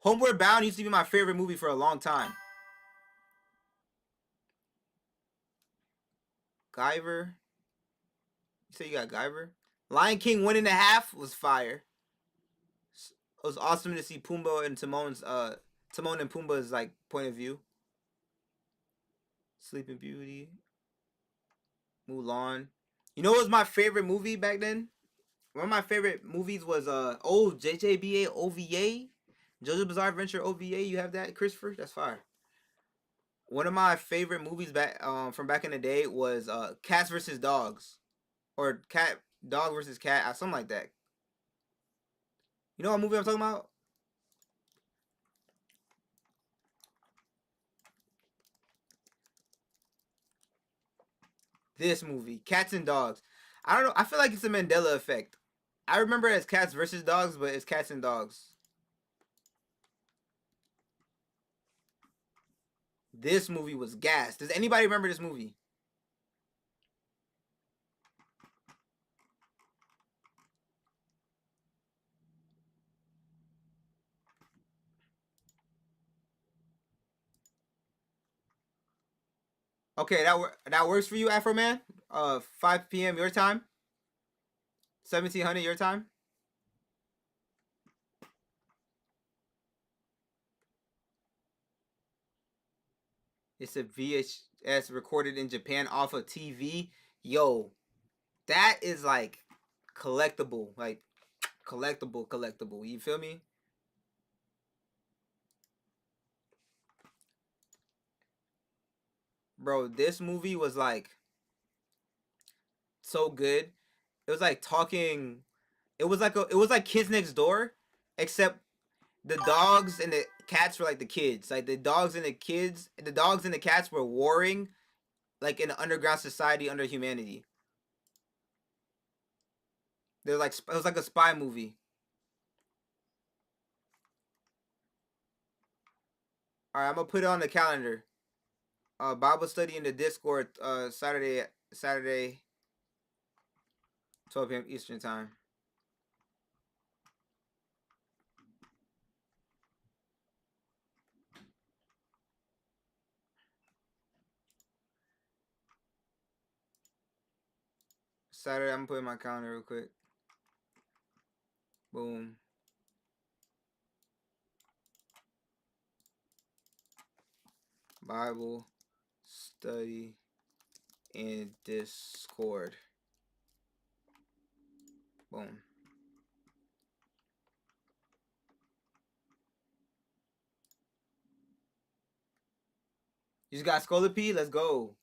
Homeward Bound used to be my favorite movie for a long time. Guyver. You say you got Guyver? Lion King 1.5 was fire. It was awesome to see Pumbaa and Timon's Timon and Pumbaa's like point of view. Sleeping Beauty. Mulan. You know what was my favorite movie back then? One of my favorite movies was JJBA OVA. JoJo's Bizarre Adventure OVA. You have that, Christopher? That's fire. One of my favorite movies back from back in the day was Cats vs. Dogs. Or Dog versus Cat, something like that. You know what movie I'm talking about? This movie, Cats and Dogs. I don't know. I feel like it's a Mandela effect. I remember it as Cats versus Dogs, but it's Cats and Dogs. This movie was gas. Does anybody remember this movie? Okay, that works for you, Afro Man. 5 p.m. your time. 1700 your time. It's a VHS recorded in Japan off of TV. Yo, that is like collectible. Like collectible. You feel me? Bro, this movie was like so good. It was like talking. It was like Kids Next Door, except the dogs and the cats were like the kids. Like the dogs and the cats were warring, like in an underground society under humanity. They're like it was like a spy movie. All right, I'm gonna put it on the calendar. Bible study in the Discord. Saturday, 12 p.m. Eastern time. Saturday, I'm gonna put in my calendar real quick. Boom. Bible study in Discord. Boom. You just got Scolopy? Let's go.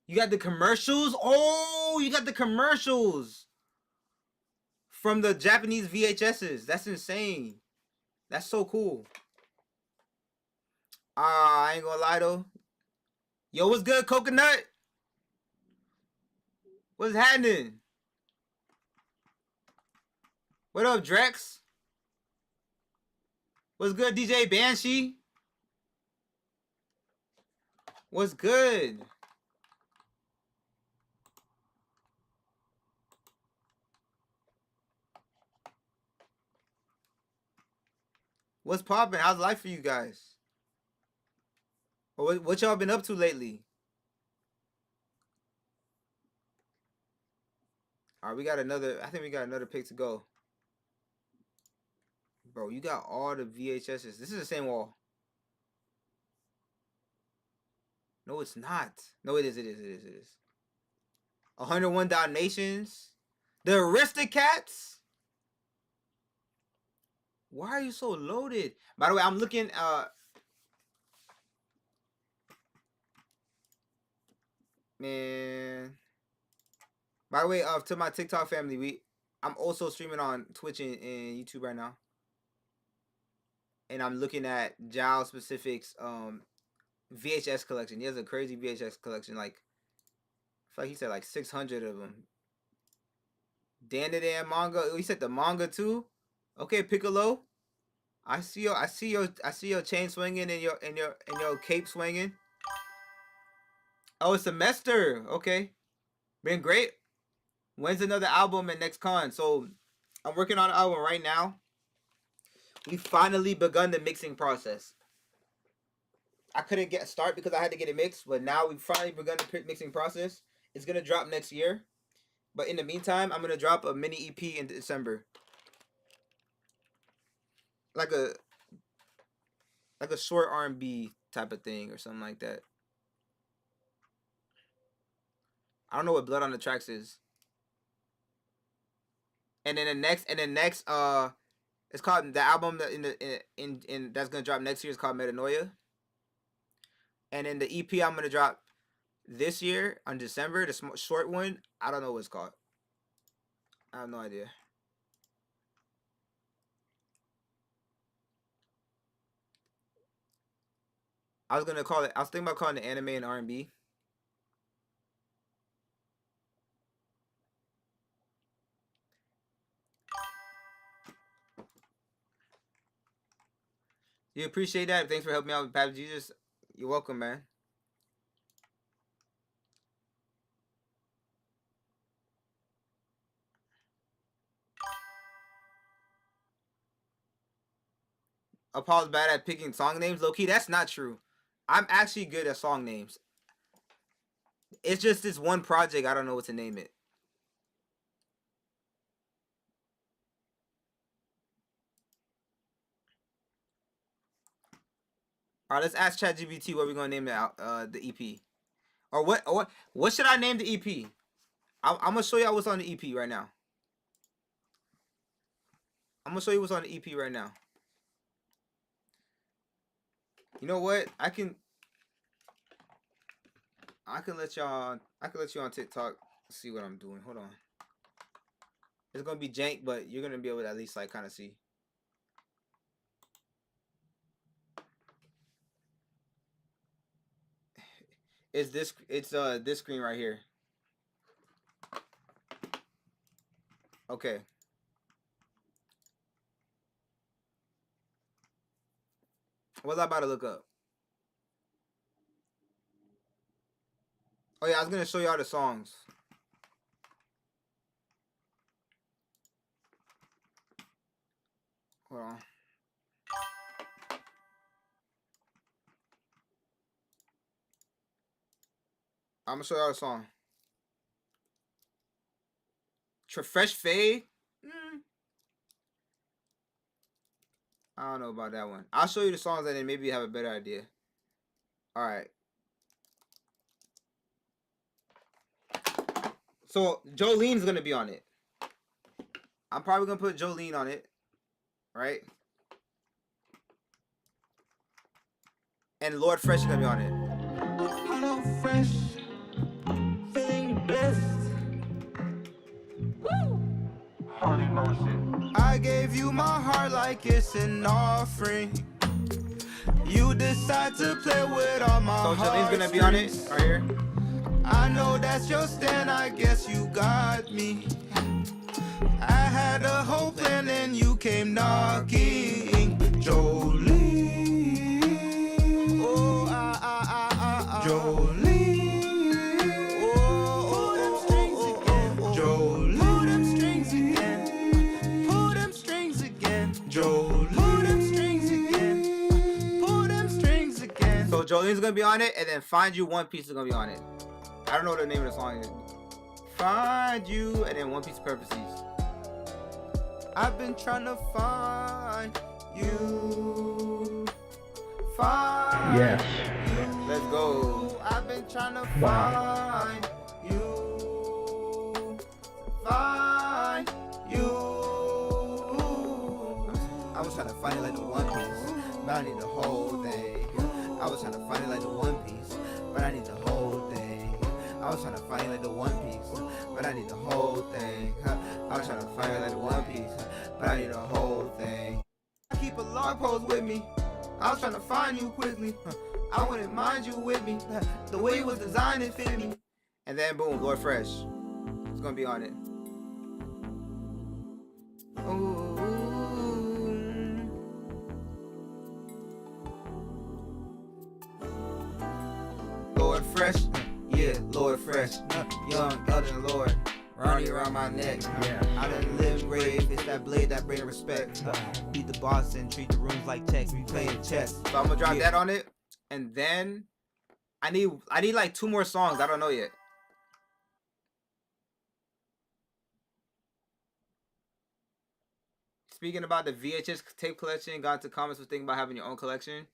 You got the commercials? Oh, you got the commercials from the Japanese VHSs. That's insane. That's so cool. I ain't gonna lie though. Yo, what's good, Coconut? What's happening? What up, Drex? What's good, DJ Banshee? What's good? What's poppin'? How's life for you guys? What y'all been up to lately? All right, we got another. I think we got another pick to go. Bro, you got all the VHSs. This is the same wall. No, it's not. No, it is. It is. It is. It is. 101 Dalmatians. The Aristocats. Why are you so loaded? By the way, I'm looking. Man. By the way, to my TikTok family, I'm also streaming on Twitch and YouTube right now. And I'm looking at Jao Specific's VHS collection. He has a crazy VHS collection. Like, I feel like he said like 600 of them. Dandadan manga. He said the manga too. Okay, Piccolo. I see your chain swinging and your cape swinging. Oh, it's Semester. Okay, been great. When's another album and next con? So I'm working on an album right now. We finally begun the mixing process. I couldn't start because I had to get it mixed, but now we've finally begun the mixing process. It's gonna drop next year, but in the meantime, I'm gonna drop a mini EP in December, like a short R&B type of thing or something like that. I don't know what Blood on the Tracks is. And then the next, it's called the album that in that's gonna drop next year is called Metanoia. And then the EP I'm gonna drop this year on December, the short one, I don't know what it's called. I have no idea. I was thinking about calling it anime and R&B. You appreciate that? Thanks for helping me out with Pap Jesus. You're welcome, man. Paul's bad at picking song names. Low key, that's not true. I'm actually good at song names. It's just this one project. I don't know what to name it. All right, let's ask ChatGPT what we're gonna name the EP, or what should I name the EP? I'm gonna show y'all what's on the EP right now. I'm gonna show you what's on the EP right now. You know what? I can let y'all on TikTok see what I'm doing. Hold on. It's gonna be jank, but you're gonna be able to at least like kind of see. It's this screen right here. Okay. What was I about to look up? Oh yeah, I was gonna show y'all the songs. Hold on. I'm gonna show y'all the song. Fresh Fade? I don't know about that one. I'll show you the songs and then maybe you have a better idea. Alright. So Jolene's gonna be on it. I'm probably gonna put Jolene on it. Right? And Lord Fresh is gonna be on it. Hello, fresh, feeling blessed. Woo! Holy motion. I gave you my heart like it's an offering. You decide to play with all my So Jolene's gonna be on it right here. I know that's your stand, I guess you got me. I had a whole plan and you came knocking. Jolene. Jolene, pull them strings again. Jolene, pull them strings again. Pull them strings again. Jolene, pull them strings again. Pull them strings again. So Jolene's gonna be on it, and then Find You One Piece is gonna be on it. I don't know what the name of the song is. find you, and then One Piece Purposes. I've been trying to find you. Find Yes. you. Let's go. I've been trying to find you. Find you. I was trying to find it like the One Piece, but I need the whole thing. I was trying to find it like the One Piece, but I need the whole thing. I was trying to find it like the One Piece, but I need the whole thing. I was trying to find it like the One Piece, but I need the whole thing. I keep a log post with me. I was trying to find you quickly. I wouldn't mind you with me. The way it was designed, it fit me. And then boom, Lord Fresh. It's gonna be on it. Ooh. Lord Fresh, yeah, Lord Fresh. Young, elder, Lord. Ronnie around my neck. Yes. I done live grave. It's that blade that bring respect. Beat the boss and treat the rooms like checks. We playing chess. So I'm gonna drop that on it, and then I need like 2 more songs. I don't know yet. Speaking about the VHS tape collection, got into comments was thinking about having your own collection.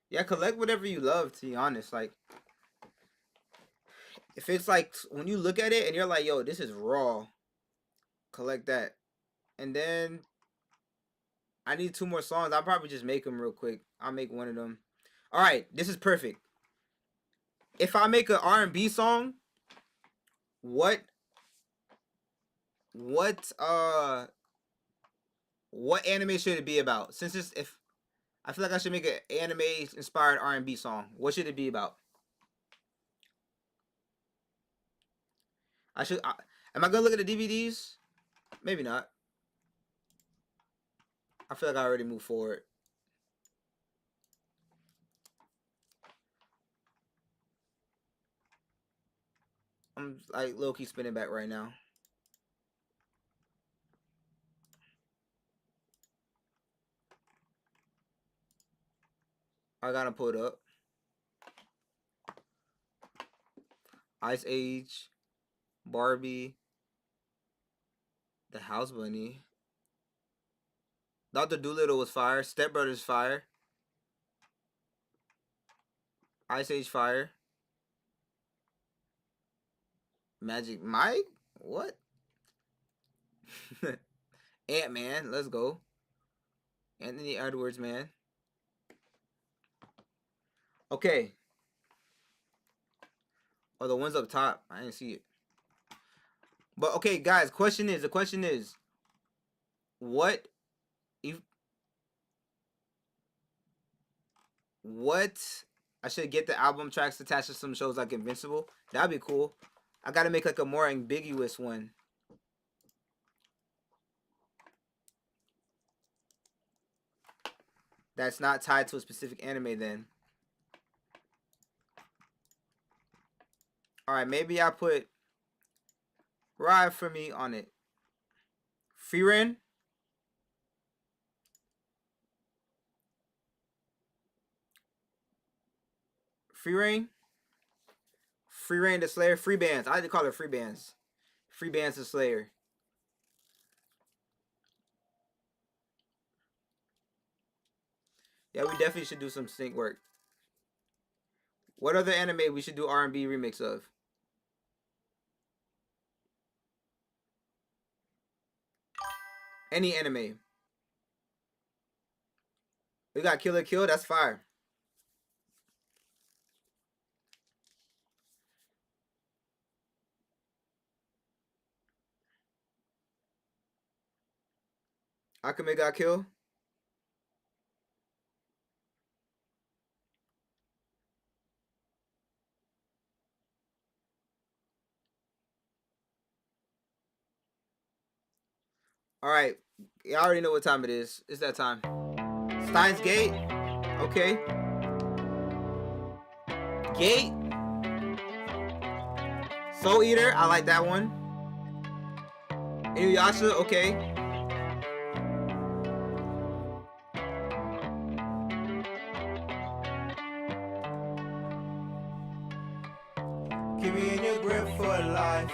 Yeah, collect whatever you love, to be honest. Like, if it's like, when you look at it and you're like, yo, this is raw, collect that. And then I need 2 more songs. I'll probably just make them real quick. I'll make one of them. All right, this is perfect. If I make an R&B song, what anime should it be about? Since it's, if I feel like I should make an anime inspired R&B song, what should it be about? Am I gonna look at the DVDs? Maybe not. I feel like I already moved forward. I'm like low-key spinning back right now. I gotta pull it up. Ice Age, Barbie, The House Bunny, Dr. Dolittle was fire, Step Brothers fire, Ice Age fire, Magic Mike, what? Ant-Man, let's go. Anthony Edwards, man. Okay. Oh, the ones up top. I didn't see it. But okay, guys, the question is, what I should get the album tracks attached to some shows like Invincible. That'd be cool. I gotta make like a more ambiguous one. That's not tied to a specific anime then. Alright, maybe I put Ride For Me on it. Frieren. Frieren the Slayer. Free Bands. I like to call it Free Bands. Free Bands the Slayer. Yeah, we definitely should do some sync work. What other anime we should do R&B remix of? Any anime. We got Kill la Kill. That's fire. Akame got Kill. Alright. You already know what time it is. It's that time. Steins Gate. Okay. Gate. Soul Eater. I like that one. Inuyasha. Okay. Keep me in your grip for life.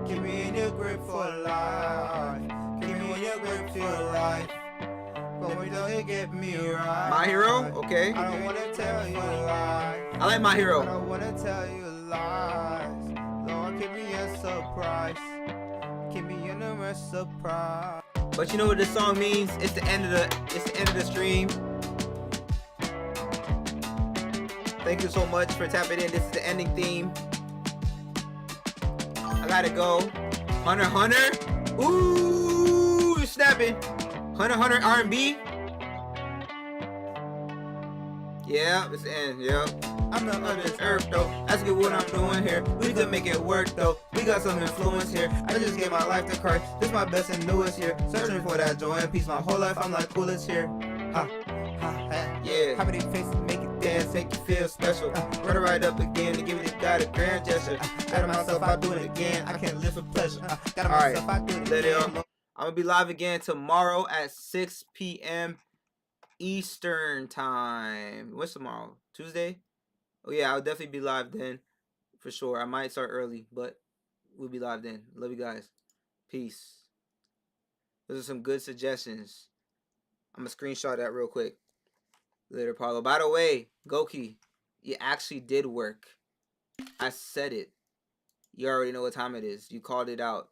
Keep me in your grip for life. Keep me in your grip for life. Baby, don't you get me right. My Hero? Okay. I don't wanna tell you lies. I like My Hero. I don't wanna tell you lies. Lord, keep me a surprise. Keep me in a surprise. But you know what this song means? It's the end of the stream. Thank you so much for tapping in. This is the ending theme. I gotta go. Hunter Hunter. Ooh, you're snapping. Hunter Hunter R&B. Yeah, it's the end. Yeah. I'm not on this earth though. Ask me what I'm doing here. We could make it work though. We got some influence here. I just gave my life to Christ. This my best and newest here. Searching for that joy and peace. My whole life I'm like coolest here. Ha, ha, ha. Yeah. How many faces make it dance, make you feel special? Run it right up again and give it to God a grand gesture. Out of myself, I'll do it again. I can't live for pleasure. Got of myself, I do it again. I'm gonna be live again tomorrow at 6 p.m. Eastern time. What's tomorrow? Tuesday? Oh yeah, I'll definitely be live then. For sure. I might start early, but we'll be live then. Love you guys. Peace. Those are some good suggestions. I'm gonna screenshot that real quick. Later, Paulo. By the way, Goki, you actually did work. I said it. You already know what time it is. You called it out.